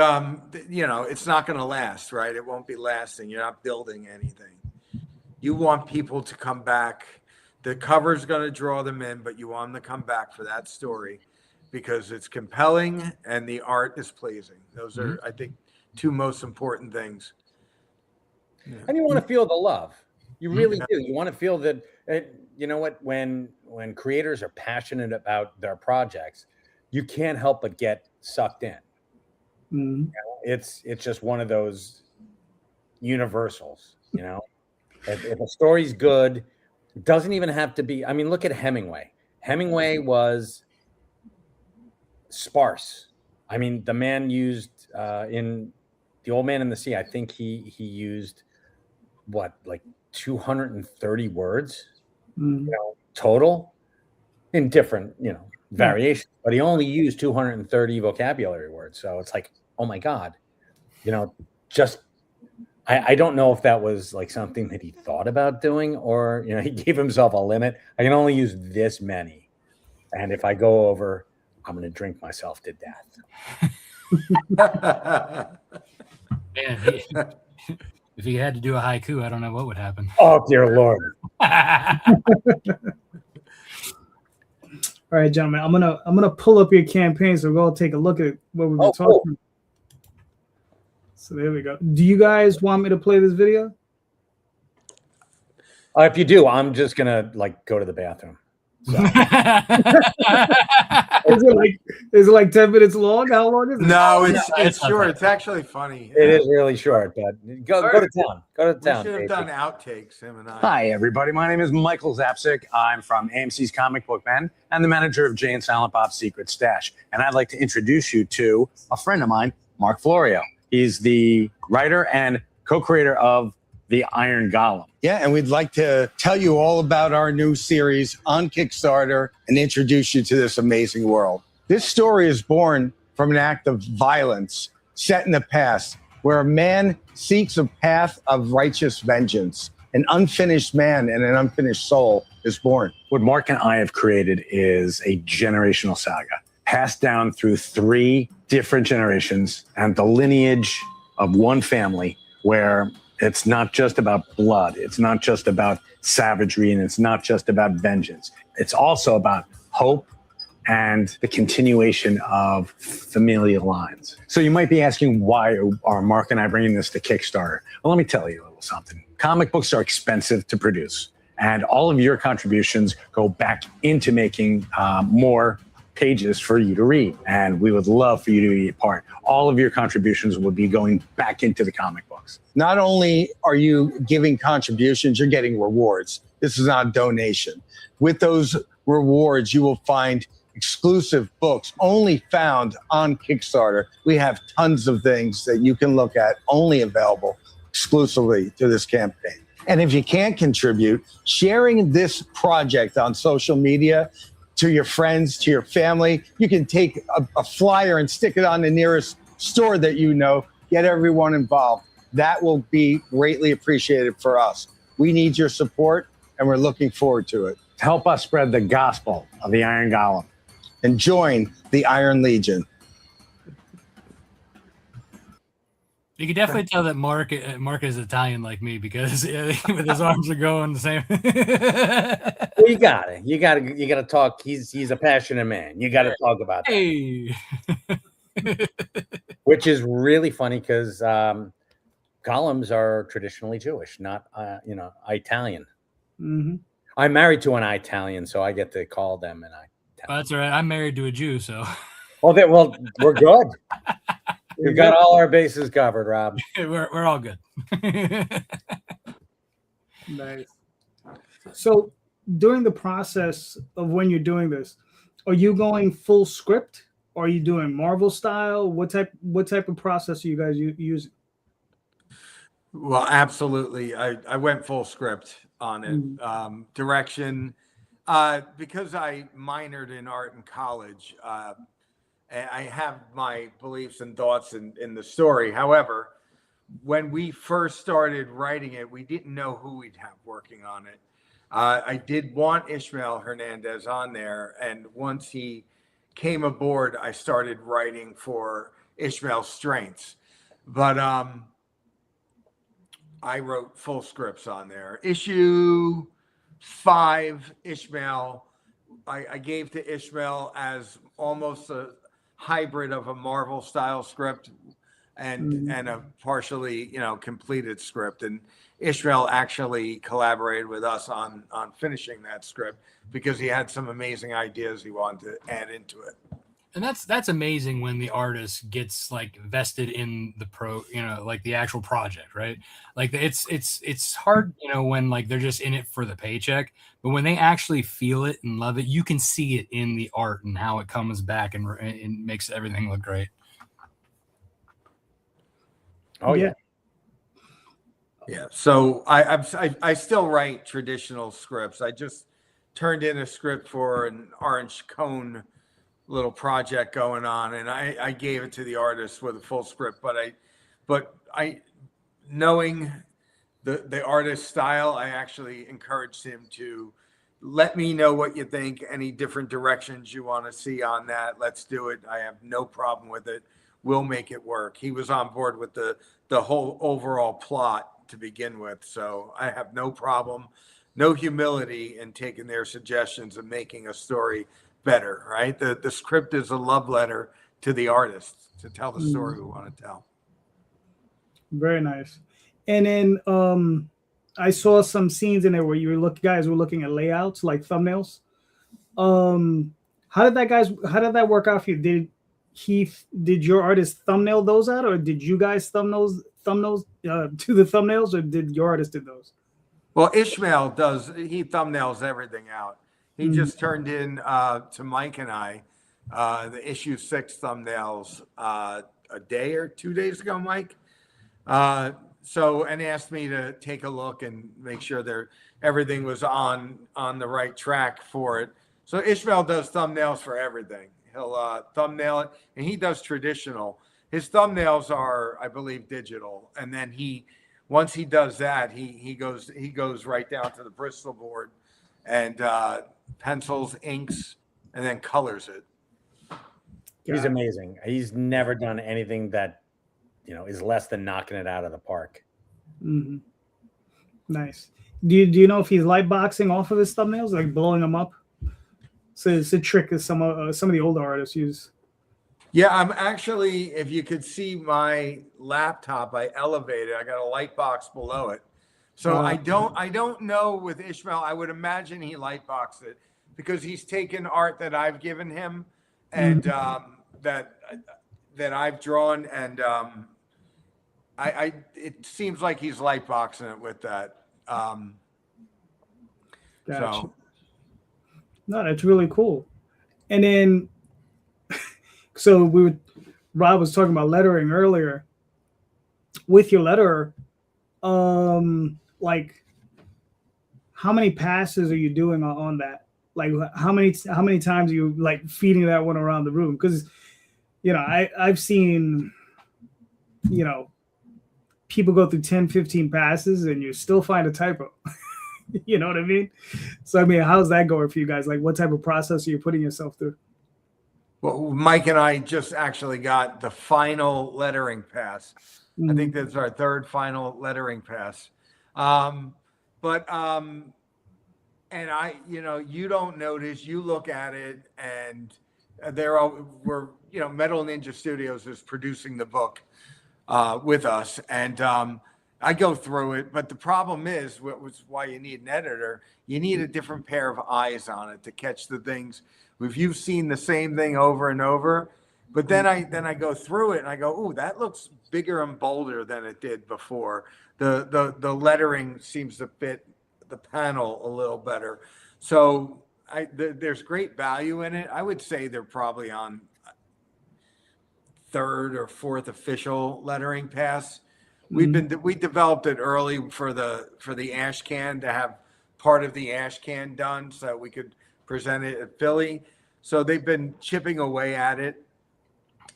it's not going to last, right? It won't be lasting. You're not building anything. You want people to come back. The cover's going to draw them in, but you want them to come back for that story because it's compelling and the art is pleasing. Those are, I think, two most important things. Yeah. And you want to feel the love. You really do. You want to feel that. You know what? When creators are passionate about their projects, you can't help but get sucked in. It's just one of those universals. If a story's good, it doesn't even have to be. I mean, look at Hemingway. Hemingway was sparse. I mean, the man used in The Old Man and the Sea. I think he used like 230 words, total in different, variations, but he only used 230 vocabulary words. So it's like, oh my God, just I don't know if that was like something that he thought about doing, or he gave himself a limit. I can only use this many, and if I go over, I'm going to drink myself to death. Man, if he had to do a haiku, I don't know what would happen. Oh dear Lord! All right, gentlemen, I'm gonna pull up your campaign, so we'll take a look at what we've been talking about. So there we go. Do you guys want me to play this video? If you do, I'm just gonna go to the bathroom. So. Is it like 10 minutes long? How long is it? No, it's short. It's actually funny. It is really short, but go to town. Go to town. We should have done outtakes, him and I. Hi, everybody. My name is Michael Zapcic. I'm from AMC's Comic Book Men and the manager of Jay and Silent Bob's Secret Stash. And I'd like to introduce you to a friend of mine, Mark Florio. He's the writer and co-creator of The Iron Golem. Yeah, and we'd like to tell you all about our new series on Kickstarter and introduce you to this amazing world. This story is born from an act of violence set in the past where a man seeks a path of righteous vengeance. An unfinished man and an unfinished soul is born. What Mark and I have created is a generational saga passed down through 3 different generations and the lineage of one family where it's not just about blood. It's not just about savagery, and it's not just about vengeance. It's also about hope and the continuation of familial lines. So you might be asking, why are Mark and I bringing this to Kickstarter? Well, let me tell you a little something. Comic books are expensive to produce, and all of your contributions go back into making more pages for you to read. And we would love for you to be a part. All of your contributions will be going back into the comic books. Not only are you giving contributions, you're getting rewards. This is not a donation. With those rewards, you will find exclusive books only found on Kickstarter. We have tons of things that you can look at, only available exclusively to this campaign. And if you can't contribute, sharing this project on social media to your friends, to your family, you can take a flyer and stick it on the nearest store that you know, get everyone involved. That will be greatly appreciated for us. We need your support, and we're looking forward to it. Help us spread the gospel of the Iron Golem. And join the Iron Legion. You can definitely tell that Mark is Italian like me, because with his arms are going the same. Well, you gotta talk. He's a passionate man. You gotta talk about that. Hey. Which is really funny because golems are traditionally Jewish, not Italian. Mm-hmm. I'm married to an Italian, so I get to call them an Italian. Well, that's all right. I'm married to a Jew, so. Well, we're good. We've got all our bases covered, Rob. We're all good. Nice. So during the process of when you're doing this, are you going full script? Or are you doing Marvel style? What type of process are you guys using? Well, absolutely. I went full script on it. Direction, because I minored in art in college. I have my beliefs and thoughts in the story. However, when we first started writing it, we didn't know who we'd have working on it. I did want Ishmael Hernandez on there, and once he came aboard, I started writing for Ishmael's strengths. But I wrote full scripts on there. Issue 5, Ishmael, I gave to Ishmael as almost a hybrid of a Marvel style script and a partially completed script. And Ishmael actually collaborated with us on finishing that script because he had some amazing ideas he wanted to add into it. And that's amazing when the artist gets vested in the the actual project, right? It's hard, when they're just in it for the paycheck, but when they actually feel it and love it, you can see it in the art and how it comes back and makes everything look great. Oh yeah. Yeah. So I still write traditional scripts. I just turned in a script for an Orange Cone little project going on, and I gave it to the artist with a full script, but I knowing the artist's style, I actually encouraged him to let me know what you think, any different directions you want to see on that. Let's do it. I have no problem with it. We'll make it work. He was on board with the whole overall plot to begin with. So I have no problem, no humility in taking their suggestions and making a story better, right? The script is a love letter to the artist to tell the story we want to tell. Very nice. And then I saw some scenes in there where guys were looking at layouts, like thumbnails. How did that work out for you? Did your artist thumbnail those out, or did you guys thumbnails to the thumbnails, or did your artist do those? Well, Ishmael he thumbnails everything out. He just turned in to Mike and I the issue 6 thumbnails a day or 2 days ago, Mike. And asked me to take a look and make sure everything was on the right track for it. So Ishmael does thumbnails for everything. He'll thumbnail it, and he does traditional. His thumbnails are, I believe, digital. And then once he does that, he goes right down to the Bristol board and pencils, inks, and then colors it. He's amazing. He's never done anything that is less than knocking it out of the park. Mm-hmm. Nice. Do you know if he's light boxing off of his thumbnails, like blowing them up? So it's a trick that some of the older artists use. Yeah, I'm actually, if you could see my laptop, I elevated. I got a light box below it. So I don't know with Ishmael. I would imagine he light boxed it because he's taken art that I've given him and that I've drawn, and it seems like he's light boxing it with that. Gotcha. So no, that's really cool. And then, so Rob was talking about lettering earlier. With your letterer, like, how many passes are you doing on that? Like, how many times are you like feeding that one around the room? Because I've seen, people go through 10, 15 passes and you still find a typo. You know what I mean? So, I mean, how's that going for you guys? Like, what type of process are you putting yourself through? Well, Mike and I just actually got the final lettering pass. I think that's our third final lettering pass. And I, you don't notice, you look at it, and Metal Ninja Studios is producing the book with us, and I go through it. But the problem is, what was why you need an editor, you need a different pair of eyes on it to catch the things. If you've seen the same thing over and over, but then I go through it and I go, ooh, that looks bigger and bolder than it did before. The lettering seems to fit the panel a little better. So there's great value in it. I would say they're probably on third or fourth official lettering pass. We developed it early for the ash can to have part of the ash can done so we could present it at Philly. So they've been chipping away at it,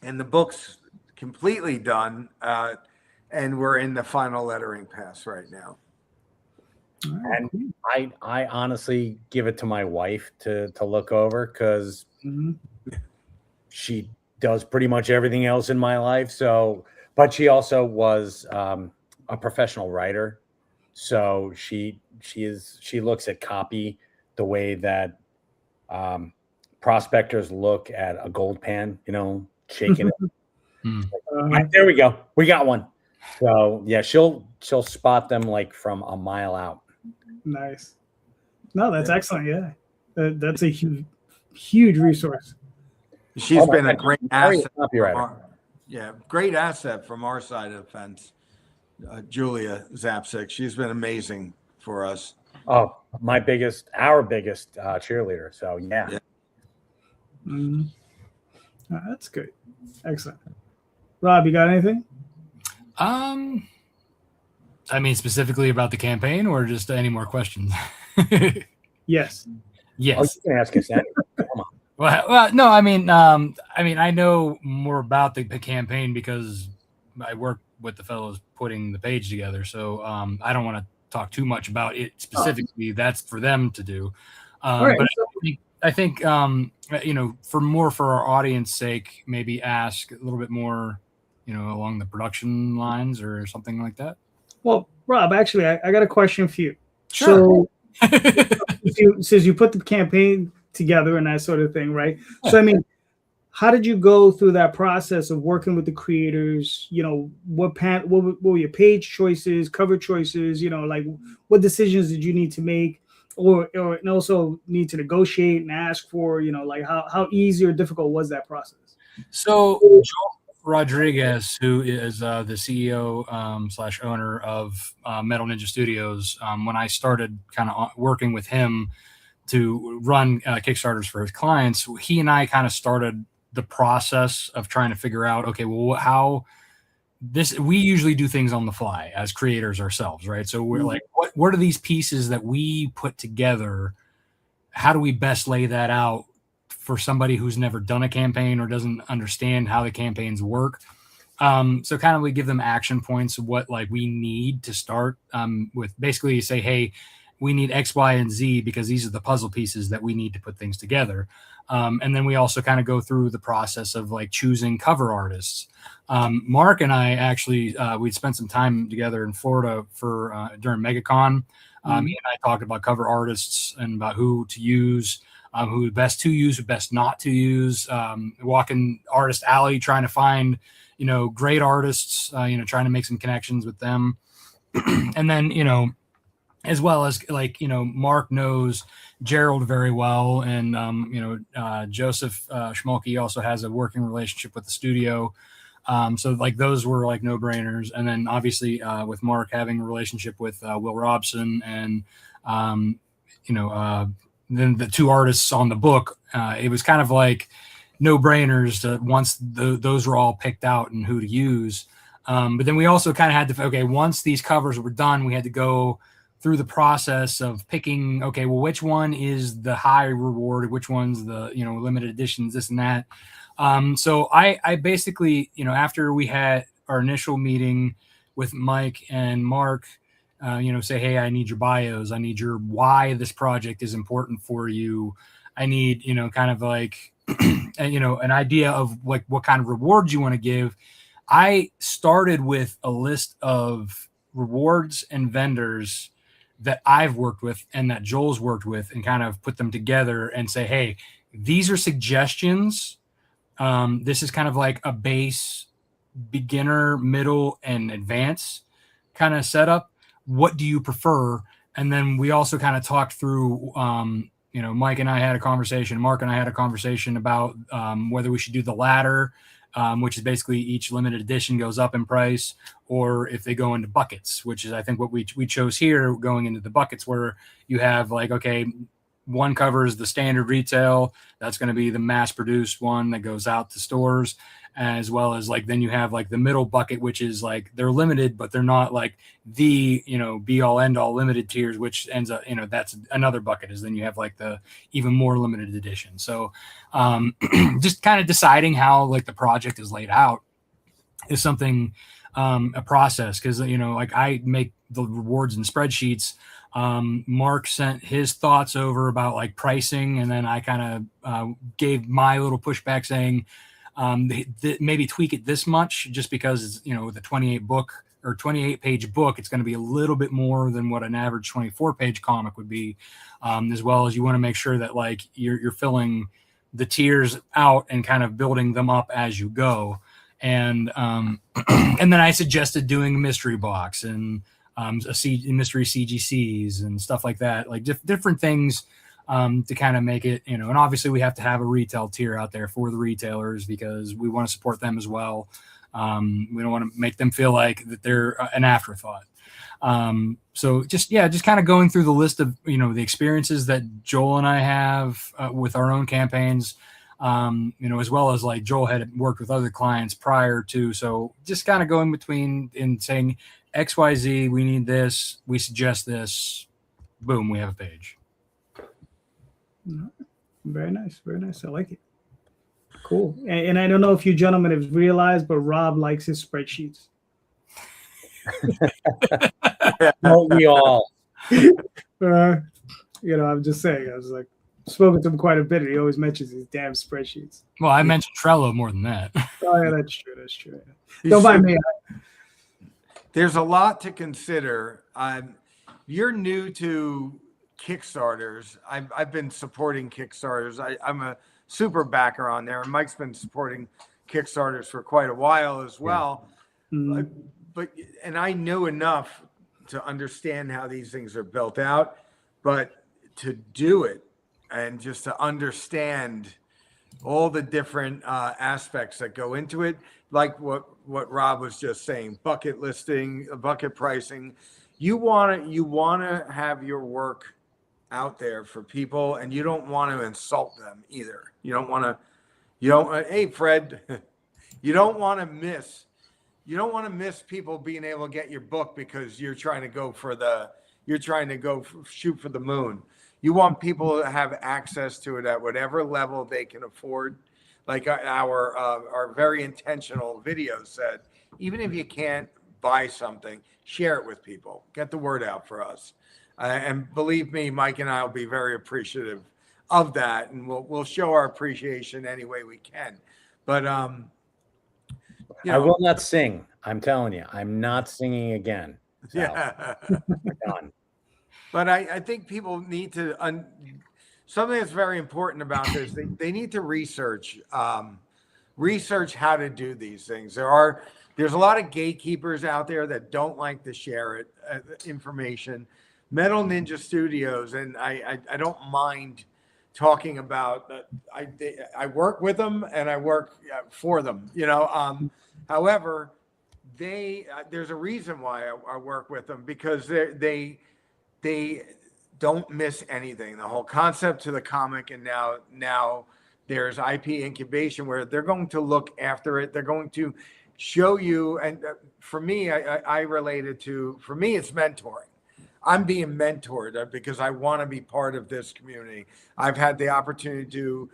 and the book's completely done. And we're in the final lettering pass right now. And I honestly give it to my wife to look over because she does pretty much everything else in my life. So, but she also was a professional writer. So she looks at copy the way that prospectors look at a gold pan, shaking it. There we go. We got one. So yeah, she'll spot them like from a mile out. Nice. No, that's excellent. Yeah, that's a huge resource. She's been a great asset. Great asset from our side of the fence. Julia Zapcic, she's been amazing for us. Oh, our biggest cheerleader. So yeah. That's good. Excellent. Rob, you got anything? I mean, specifically about the campaign, or just any more questions? Yes. Oh, you can ask us anything. Come on. No, I mean, I know more about the campaign because I work with the fellows putting the page together. So I don't want to talk too much about it specifically. That's for them to do. All right. But I think for our audience sake, maybe ask a little bit more, along the production lines or something like that. Well, Rob, actually, I got a question for you. Sure. So, since you put the campaign together and that sort of thing, right? Yeah. So, I mean, how did you go through that process of working with the creators? What were your page choices, cover choices? Like what decisions did you need to make, or and also need to negotiate and ask for? Like how easy or difficult was that process? So Joel Rodriguez, who is the CEO / owner of Metal Ninja Studios, when I started kind of working with him to run Kickstarters for his clients, he and I kind of started the process of trying to figure out, okay, well, we usually do things on the fly as creators ourselves, right? So we're like, what are these pieces that we put together? How do we best lay that out for somebody who's never done a campaign or doesn't understand how the campaigns work? So kind of we give them action points of what like we need to start with. Basically, you say, hey, we need X, Y, and Z because these are the puzzle pieces that we need to put things together. And then we also kind of go through the process of like choosing cover artists. Mark and I actually, we'd spent some time together in Florida for during MegaCon. He and I talked about cover artists and about who to use, who best to use, who best not to use, walking artist alley, trying to find, great artists, trying to make some connections with them. And then, as well as like, Mark knows Gerald very well. And, Joseph Schmolke also has a working relationship with the studio. So like those were like no brainers. And then obviously with Mark having a relationship with Will Robson and, then the two artists on the book, it was kind of like no brainers once those were all picked out and who to use. But then we also kind of had to, okay, once these covers were done, we had to go through the process of picking, okay, well, which one is the high reward, which one's the, limited editions, this and that. So I basically, after we had our initial meeting with Mike and Mark, say, hey, I need your bios. I need your why this project is important for you. I need, kind of like, an idea of like what kind of rewards you want to give. I started with a list of rewards and vendors that I've worked with and that Joel's worked with and kind of put them together and say, hey, these are suggestions. This is kind of like a base, beginner, middle, and advanced kind of setup. What do you prefer? And then we also kind of talked through, Mike and I had a conversation, Mark and I had a conversation about whether we should do the ladder, which is basically each limited edition goes up in price, or if they go into buckets, which is, I think, what we chose here, going into the buckets where you have like, okay, one covers the standard retail. That's going to be the mass produced one that goes out to stores, as well as like, then you have like the middle bucket, which is like, they're limited, but they're not like the, be all end all limited tiers, which ends up, that's another bucket, is then you have like the even more limited edition. So just kind of deciding how like the project is laid out is something, a process. Cause like I make the rewards and spreadsheets. Mark sent his thoughts over about like pricing, and then I kind of gave my little pushback saying maybe tweak it this much, just because the 28 page book, it's going to be a little bit more than what an average 24 page comic would be, as well as you want to make sure that like you're filling the tiers out and kind of building them up as you go. And and then I suggested doing a mystery box and mystery CGCs and stuff like that, like different things to kind of make it, and obviously we have to have a retail tier out there for the retailers because we want to support them as well. We don't want to make them feel like that they're an afterthought. So just kind of going through the list of, the experiences that Joel and I have with our own campaigns, as well as like Joel had worked with other clients prior to. So just kind of going between and saying XYZ, we need this, we suggest this, boom, we have a page. Very nice. Very nice. I like it. Cool. And I don't know if you gentlemen have realized, but Rob likes his spreadsheets. Don't we all? I'm just saying. I was like, spoken to him quite a bit, and he always mentions his damn spreadsheets. Well, I mentioned Trello more than that. Oh, yeah, that's true. That's true. Don't mind me. There's a lot to consider. You're new to Kickstarters. I've been supporting Kickstarters. I'm a super backer on there, and Mike's been supporting Kickstarters for quite a while as well. Mhm. But I know enough to understand how these things are built out, but to do it and just to understand all the different aspects that go into it, like what Rob was just saying, bucket listing, bucket pricing. You want to have your work out there for people, and you don't want to insult them either. Hey Fred, you don't want to miss people being able to get your book because you're trying to shoot for the moon. You want people to have access to it at whatever level they can afford. Like our very intentional video said, even if you can't buy something, share it with people. Get the word out for us. And believe me, Mike and I will be very appreciative of that, and we'll show our appreciation any way we can. But I will not sing. I'm telling you, I'm not singing again. So, yeah. done. But I think people need to something that's very important about this. They need to research how to do these things. There's a lot of gatekeepers out there that don't like to share information. Metal Ninja Studios, and I don't mind talking about. I work with them and I work for them. However, there's a reason why I work with them, because they don't miss anything. The whole concept to the comic, and now there's IP incubation where they're going to look after it. They're going to show you. And for me, I related to, for me, it's mentoring. I'm being mentored because I want to be part of this community. I've had the opportunity to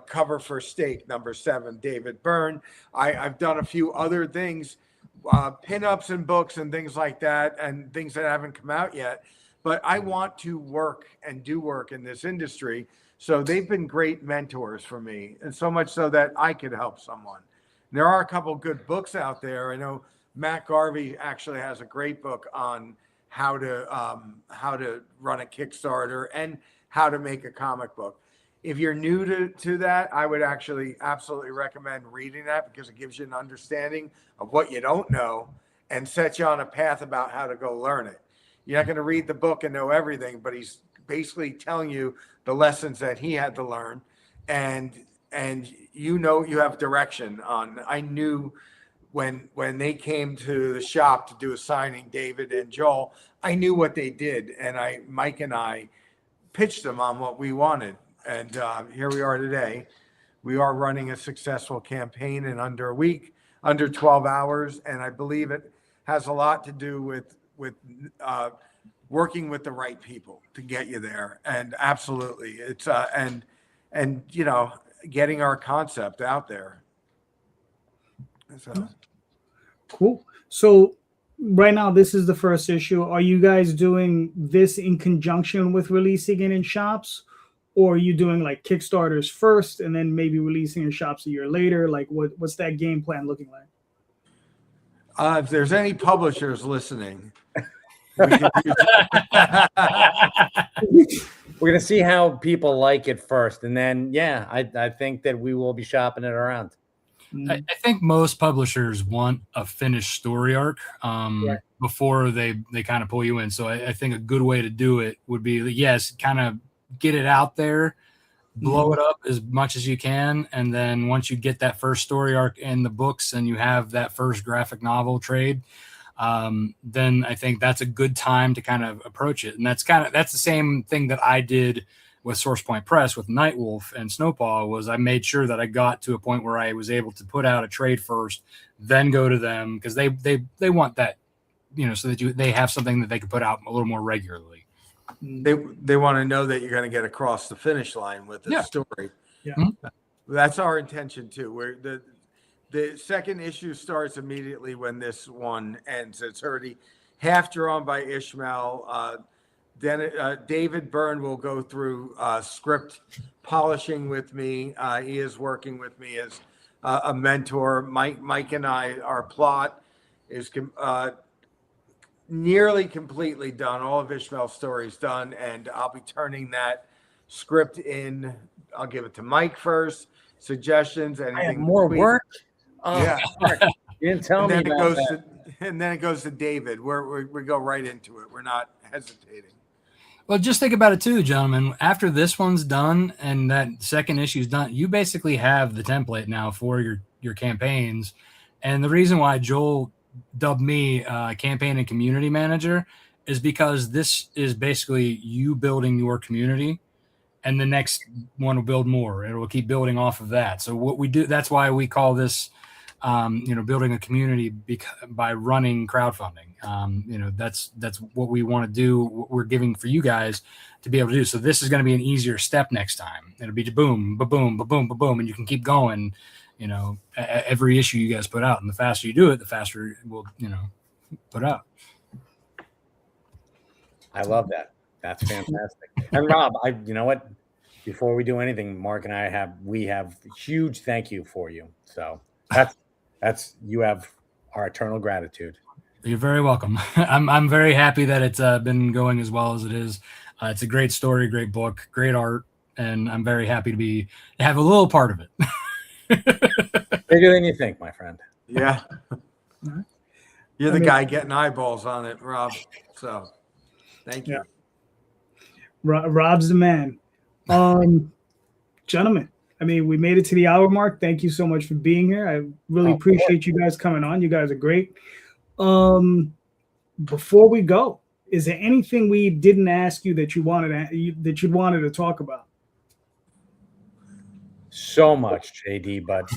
cover for Stake #7, David Byrne. I've done a few other things, pinups and books and things like that, and things that haven't come out yet. But I want to work and do work in this industry. So they've been great mentors for me, and so much so that I could help someone. There are a couple good books out there. I know Matt Garvey actually has a great book on how to run a Kickstarter and how to make a comic book. If you're new to that, I would actually absolutely recommend reading that, because it gives you an understanding of what you don't know and sets you on a path about how to go learn it. You're not going to read the book and know everything, but he's basically telling you the lessons that he had to learn, and you have direction on. I knew when they came to the shop to do a signing, David and Joel, I knew what they did, and Mike and I pitched them on what we wanted, and here we are today. We are running a successful campaign in under a week, under 12 hours, and I believe it has a lot to do with working with the right people to get you there. And absolutely, it's getting our concept out there. So cool. So right now, this is the first issue. Are you guys doing this in conjunction with releasing it in shops, or are you doing like Kickstarters first and then maybe releasing in shops a year later? Like, what's that game plan looking like? If there's any publishers listening, we could use We're going to see how people like it first. And then, I think that we will be shopping it around. I think most publishers want a finished story arc before they kind of pull you in. So I think a good way to do it would be, kind of get it out there, blow it up as much as you can. And then once you get that first story arc in the books and you have that first graphic novel trade, then I think that's a good time to kind of approach it. And that's the same thing that I did with Source Point Press with Nightwolf and Snowpaw. Was I made sure that I got to a point where I was able to put out a trade first, then go to them, because they want that, so that they have something that they can put out a little more regularly. they want to know that you're going to get across the finish line with the story. Yeah. That's our intention too. Where the second issue starts immediately when this one ends. It's already half drawn by Ishmael. Then David Byrne will go through script polishing with me. He is working with me as a mentor. Mike and I, our plot is nearly completely done. All of Ishmael's stories done, and I'll be turning that script in. I'll give it to Mike first. Suggestions, anything. I have more work. Oh, Yeah. You didn't tell me about that. And then it goes to David. We go right into it. We're not hesitating. Well, just think about it too, gentlemen. After this one's done and that second issue's done, you basically have the template now for your campaigns. And the reason why Joel dubbed me campaign and community manager is because this is basically you building your community, and the next one will build more. It will keep building off of that. So what we do, that's why we call this, building a community by running crowdfunding. That's what we want to do. What we're giving for you guys to be able to do. So this is going to be an easier step next time. It'll be boom, ba-boom, ba-boom, ba-boom, and you can keep going, every issue you guys put out. And the faster you do it, the faster we'll, put out. I love that. That's fantastic. And Rob, you know what? Before we do anything, Mark and I have huge thank you for you. So that's you have our eternal gratitude. You're very welcome. I'm very happy that it's been going as well as it is. It's a great story, great book, great art, and I'm very happy to have a little part of it. Bigger than you think, my friend. Yeah. You're the guy getting eyeballs on it, Rob. So thank you. Yeah. Rob's the man. Gentlemen, we made it to the hour mark. Thank you so much for being here. I really appreciate you guys coming on. You guys are great. Before we go, is there anything we didn't ask you that you wanted to talk about? So much, JD, but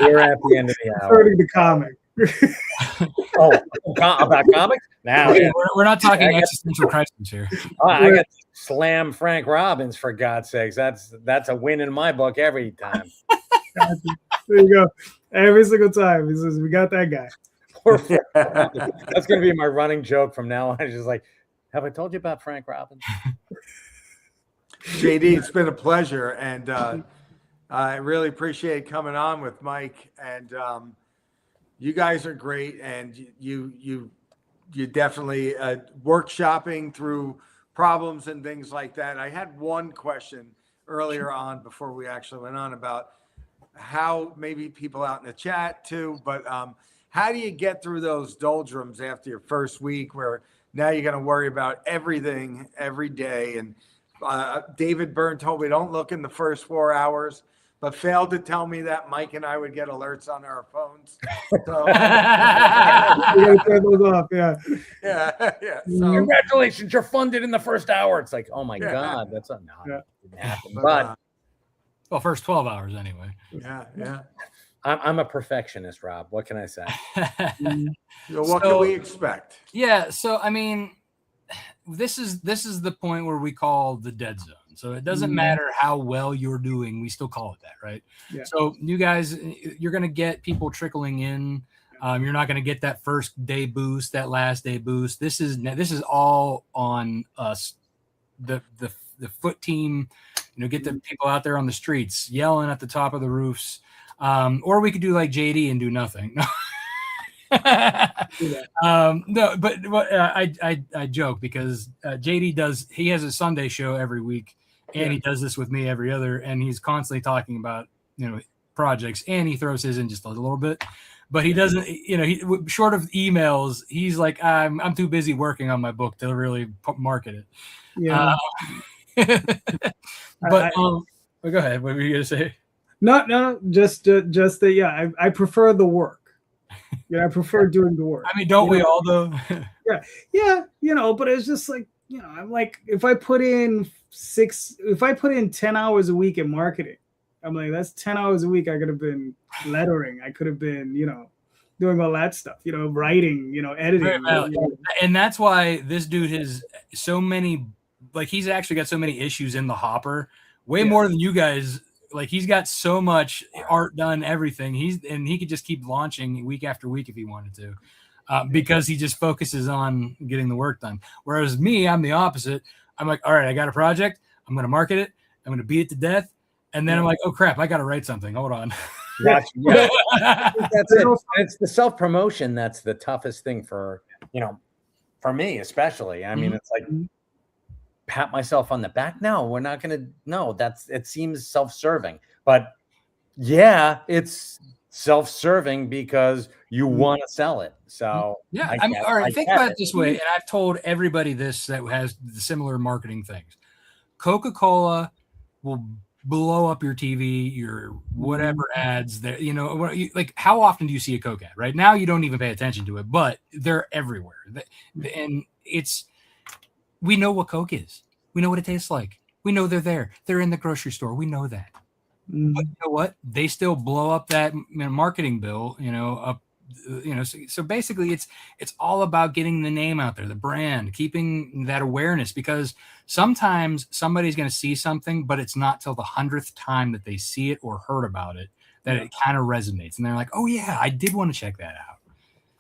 we're at the end of the hour. Hurting the comic. About comics? Now we're not talking existential crisis here. I got to slam Frank Robbins, for God's sakes. That's a win in my book every time. There you go. Every single time he says, "We got that guy." That's going to be my running joke from now on. It's just like, have I told you about Frank Robbins? JD, it's been a pleasure, and I really appreciate coming on with Mike. And you guys are great, and you definitely workshopping through problems and things like that. I had one question earlier on before we actually went on about how maybe people out in the chat too, but how do you get through those doldrums after your first week where now you're going to worry about everything every day? And David Byrne told me don't look in the first 4 hours, but failed to tell me that Mike and I would get alerts on our phones. So, We gotta turn those off. Yeah. yeah. So, Congratulations, you're funded in the first hour. It's like, oh my God, that's not didn't happen. But well, first 12 hours anyway. yeah. I'm a perfectionist, Rob. What can I say? So what can we expect? Yeah. So, this is the point where we call the dead zone. So it doesn't matter how well you're doing. We still call it that, right? Yeah. So you guys, you're going to get people trickling in. You're not going to get that first day boost, that last day boost. This is all on us, the foot team. Get the people out there on the streets yelling at the top of the roofs. Or we could do like JD and do nothing. No, but I joke because JD he has a Sunday show every week, and he does this with me every other, and he's constantly talking about projects, and he throws his in just a little bit, but he doesn't. He short of emails, he's like, I'm too busy working on my book to really market it. Yeah. But go ahead. What were you gonna say? No, just that. Yeah, I prefer the work. I prefer doing the work. Don't we all though? Yeah. But it's just like, I'm like, if I put in 10 hours a week in marketing, I'm like, that's 10 hours a week. I could have been lettering. I could have been, doing all that stuff, writing, editing. Very valid. And that's why this dude has so many, like he's actually got so many issues in the hopper, way more than you guys. Like he's got so much art done, everything. He could just keep launching week after week if he wanted to, because he just focuses on getting the work done. Whereas me, I'm the opposite. I'm like, all right, I got a project. I'm going to market it. I'm going to beat it to death. And then I'm like, oh crap, I got to write something. Hold on. That's it. It's the self-promotion that's the toughest thing for me especially. I mean, it's like pat myself on the back. No, we're not gonna. No, it seems self-serving, but yeah, it's self-serving because you want to sell it. So yeah, I mean, all right, think about it this way, and I've told everybody this that has the similar marketing things. Coca-Cola will blow up your TV, your whatever ads there, like how often do you see a Coke ad? Right now, you don't even pay attention to it, but they're everywhere. And we know what Coke is. We know what it tastes like. We know they're there. They're in the grocery store. We know that. But you know what? They still blow up that marketing bill, so basically it's all about getting the name out there, the brand, keeping that awareness, because sometimes somebody's going to see something, but it's not till the 100th time that they see it or heard about it that it kind of resonates. And they're like, oh yeah, I did want to check that out.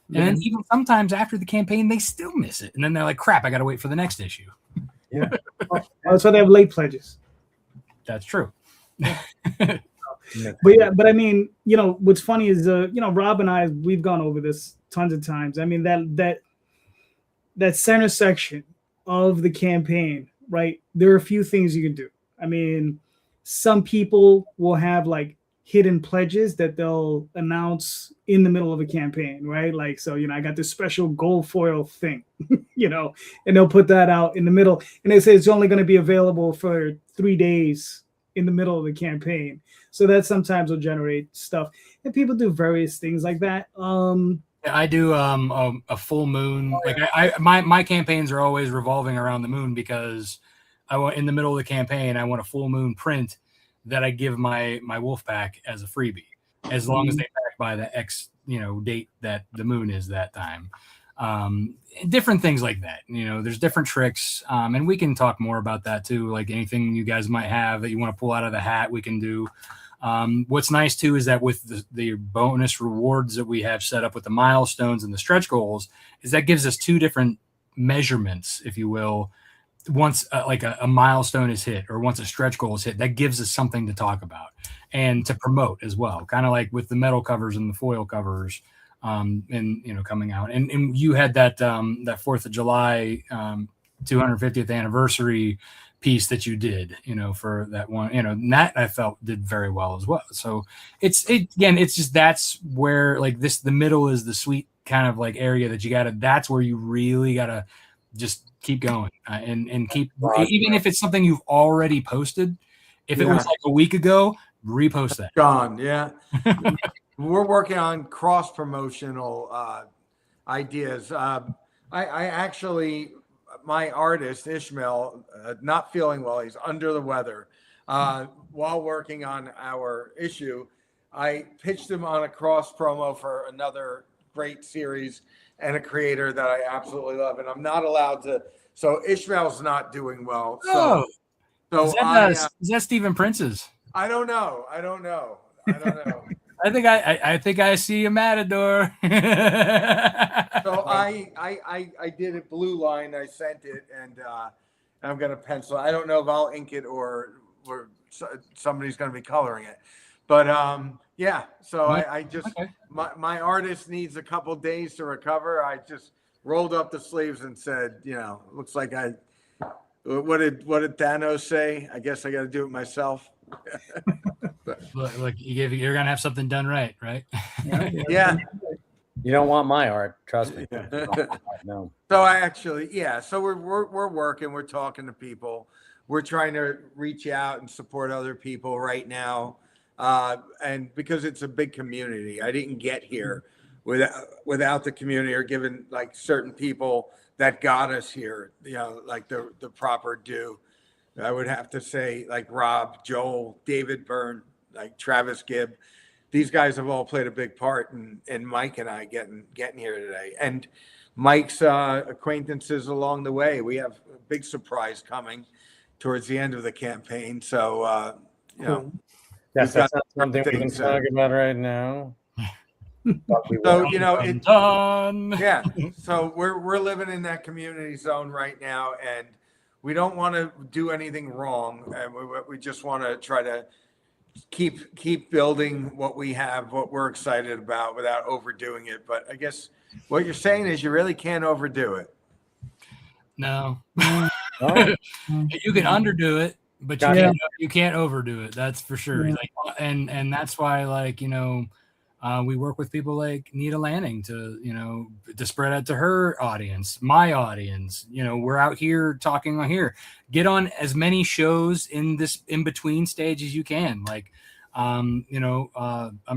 And then even sometimes after the campaign, they still miss it. And then they're like, crap, I got to wait for the next issue. Yeah. So they have late pledges. That's true. But I mean, what's funny is, Rob and I, we've gone over this tons of times. I mean, that center section of the campaign, right? There are a few things you can do. I mean, some people will have like hidden pledges that they'll announce in the middle of a campaign, right? Like, so, I got this special gold foil thing, and they'll put that out in the middle. And they say it's only going to be available for 3 days in the middle of the campaign. So that sometimes will generate stuff. And people do various things like that. I do a full moon. Like my campaigns are always revolving around the moon, because I want, in the middle of the campaign, I want a full moon print that I give my wolf pack as a freebie, as long as they pack by the X date that the moon is that time. Different things like that. There's different tricks, and we can talk more about that too. Like anything you guys might have that you want to pull out of the hat, we can do. What's nice too is that with the bonus rewards that we have set up with the milestones and the stretch goals, is that gives us two different measurements, if you will. Once like a milestone is hit, or once a stretch goal is hit, that gives us something to talk about and to promote as well. Kind of like with the metal covers and the foil covers, and coming out. And you had that 4th of July 250th anniversary piece that you did, for that one, and that I felt did very well as well. So it's just, that's where like the middle is the sweet kind of like area that that's where you really gotta just keep going, and keep, even if it's something you've already posted, if it was like a week ago, repost that. Gone. Yeah. We're working on cross promotional ideas. I actually, my artist Ishmael, not feeling well, he's under the weather. While working on our issue, I pitched him on a cross promo for another great series and a creator that I absolutely love, and I'm not allowed to. So Ishmael's not doing well. So is that Stephen Prince's? I don't know. I think I see a matador. So I did a blue line. I sent it, and I'm gonna pencil. I don't know if I'll ink it or somebody's gonna be coloring it. But yeah. So I just my artist needs a couple days to recover. I just rolled up the sleeves and said, looks like what did Thanos say? I guess I got to do it myself. Look, you're gonna have something done right? Yeah. You don't want my art, trust me. No. So I actually, so we're working, we're talking to people, we're trying to reach out and support other people right now, and because it's a big community, I didn't get here without the community, or given like certain people that got us here, like the proper due. I would have to say like Rob, Joel, David Byrne, like Travis Gibb. these guys have all played a big part in Mike and I getting here today, and Mike's acquaintances along the way. We have a big surprise coming towards the end of the campaign. So, you know, Yes, we've that's got not something we can things, talk about right now. But we so will. you know, it, Done. yeah. So we're living in that community zone right now, and we don't want to do anything wrong, and we just want to try to keep building what we have, what we're excited about, without overdoing it. But I guess what you're saying is you really can't overdo it. No. Oh, You can underdo it, but you can't overdo it. That's for sure. Yeah. Like, and that's why, like, you know, we work with people like Nita Lanning to spread out to her audience, my audience. You know, we're out here talking on here. Get on as many shows in this in between stage as you can. Like, I'm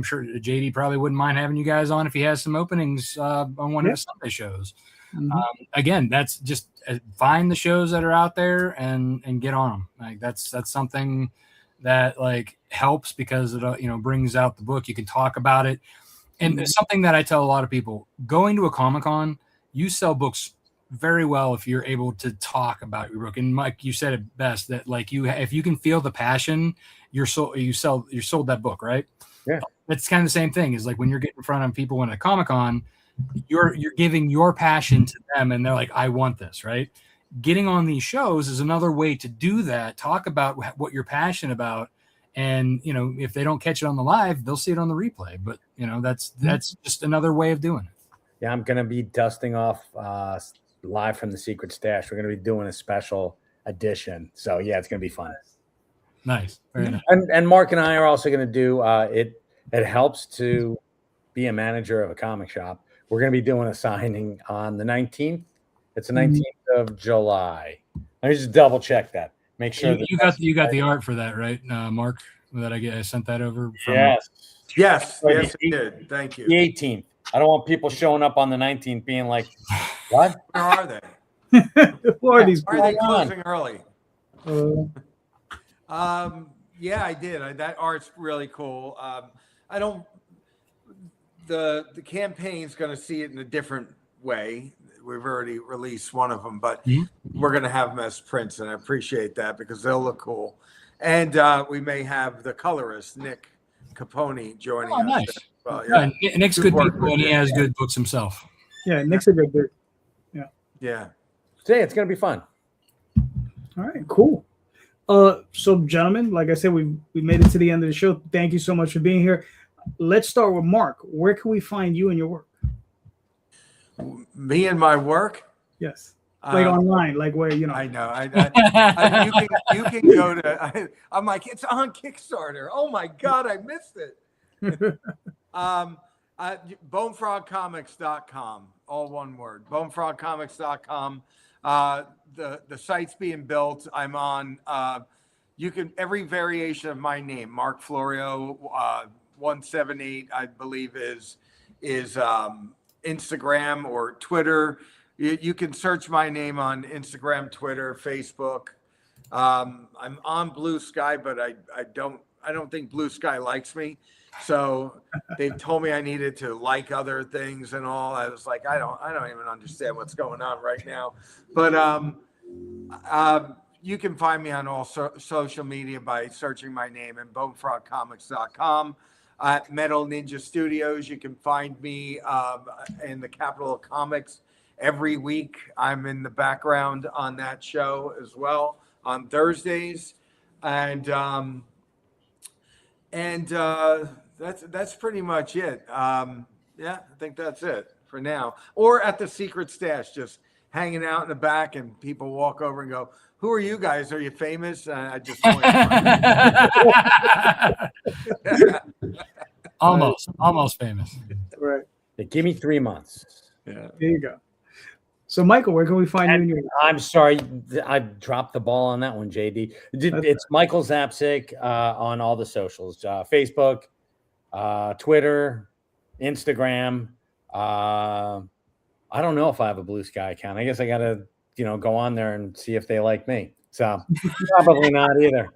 sure JD probably wouldn't mind having you guys on if he has some openings on one of the Sunday shows. Mhm. Again, that's just find the shows that are out there and get on them. Like that's something that like helps because it brings out the book. You can talk about it, and it's something that I tell a lot of people: going to a Comic-Con, you sell books very well if you're able to talk about your book. And Mike, you said it best that like if you can feel the passion, you sold that book, right? Yeah, it's kind of the same thing. Is like when you're getting in front of people in a Comic-Con. You're giving your passion to them and they're like, I want this, right? Getting on these shows is another way to do that. Talk about what you're passionate about. And, if they don't catch it on the live, they'll see it on the replay. But, that's just another way of doing it. Yeah, I'm going to be dusting off live from the Secret Stash. We're going to be doing a special edition. So, yeah, it's going to be fun. Nice. Very nice. And Mark and I are also going to do it helps to be a manager of a comic shop. We're going to be doing a signing on the 19th. It's the 19th of July. Let me just double check that. Make sure you got the art for that, right, Mark? That I sent that over. Yes, I did. Thank you. The 18th. I don't want people showing up on the 19th being like, "What? Where are they? Who are these? Are they closing early? Uh, Yeah, I did. That art's really cool. I don't. The campaign's going to see it in a different way. We've already released one of them, but we're going to have them as prints, and I appreciate that because they'll look cool. And we may have the colorist Nick Capone joining us. Nice. Well, yeah. Nick's good people, and he has good books himself. Yeah, Nick's a good dude. Yeah. So yeah, it's going to be fun. All right, cool. So gentlemen, like I said, we made it to the end of the show. Thank you so much for being here. Let's start with Mark. Where can we find you and your work? Me and my work? Yes. Like online, like where, I know. You can go to, I'm like, it's on Kickstarter. Oh my God, I missed it. Bonefrogcomics.com, all one word. Bonefrogcomics.com. The site's being built. I'm on, you can, every variation of my name, Mark Florio, 178, I believe is Instagram or Twitter. You can search my name on Instagram, Twitter, Facebook. I'm on Blue Sky, but I don't think Blue Sky likes me. So they've told me I needed to like other things and all. I was like, I don't even understand what's going on right now. But you can find me on all social media by searching my name and bonefrogcomics.com. At Metal Ninja Studios, you can find me in the Capital of Comics every week. I'm in the background on that show as well on Thursdays, and that's pretty much it. Yeah, I think that's it for now. Or at the Secret Stash, just hanging out in the back, and people walk over and go, "Who are you guys? Are you famous?" And I just almost famous. Right. Yeah, give me 3 months. Yeah. There you go. So Michael, where can we find you? In your I'm sorry, I dropped the ball on that one, JD. It's Michael Zapcic on all the socials: Facebook, Twitter, Instagram. I don't know if I have a Blue Sky account. I guess I got to, go on there and see if they like me. So probably not either.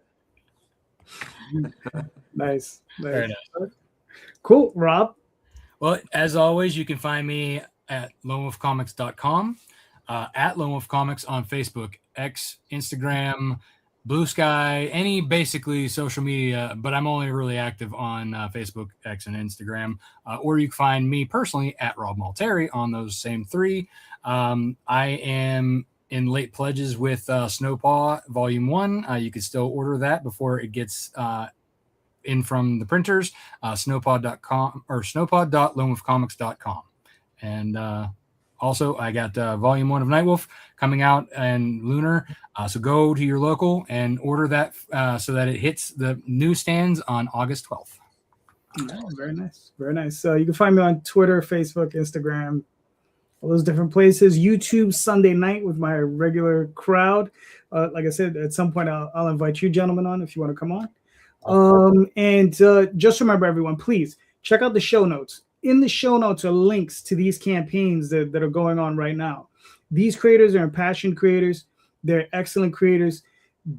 Nice. Very nice. Cool, Rob. Well, as always, you can find me at lonewolfcomics.com, at Lone Wolf Comics on Facebook, X, Instagram, Blue Sky, any basically social media, but I'm only really active on Facebook, X, and Instagram. Or you can find me personally at Rob Multari on those same three. I am in late pledges with Snowpaw Volume 1. You can still order that before it gets in from the printers, snowpaw.com or snowpaw.lonewolfcomics.com. And also, I got Volume 1 of Nightwolf coming out and Lunar. So go to your local and order that so that it hits the newsstands on August 12th. Oh, very nice. Very nice. So you can find me on Twitter, Facebook, Instagram, all those different places. YouTube Sunday night with my regular crowd. Like I said, at some point I'll invite you gentlemen on if you want to come on. And just remember, everyone, please check out the show notes. In the show notes are links to these campaigns that are going on right now. These creators are impassioned creators. They're excellent creators.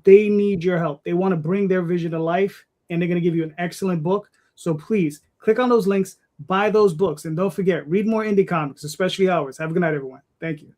They need your help. They want to bring their vision to life, and they're going to give you an excellent book. So please click on those links, buy those books, and don't forget, read more indie comics, especially ours. Have a good night, everyone. Thank you.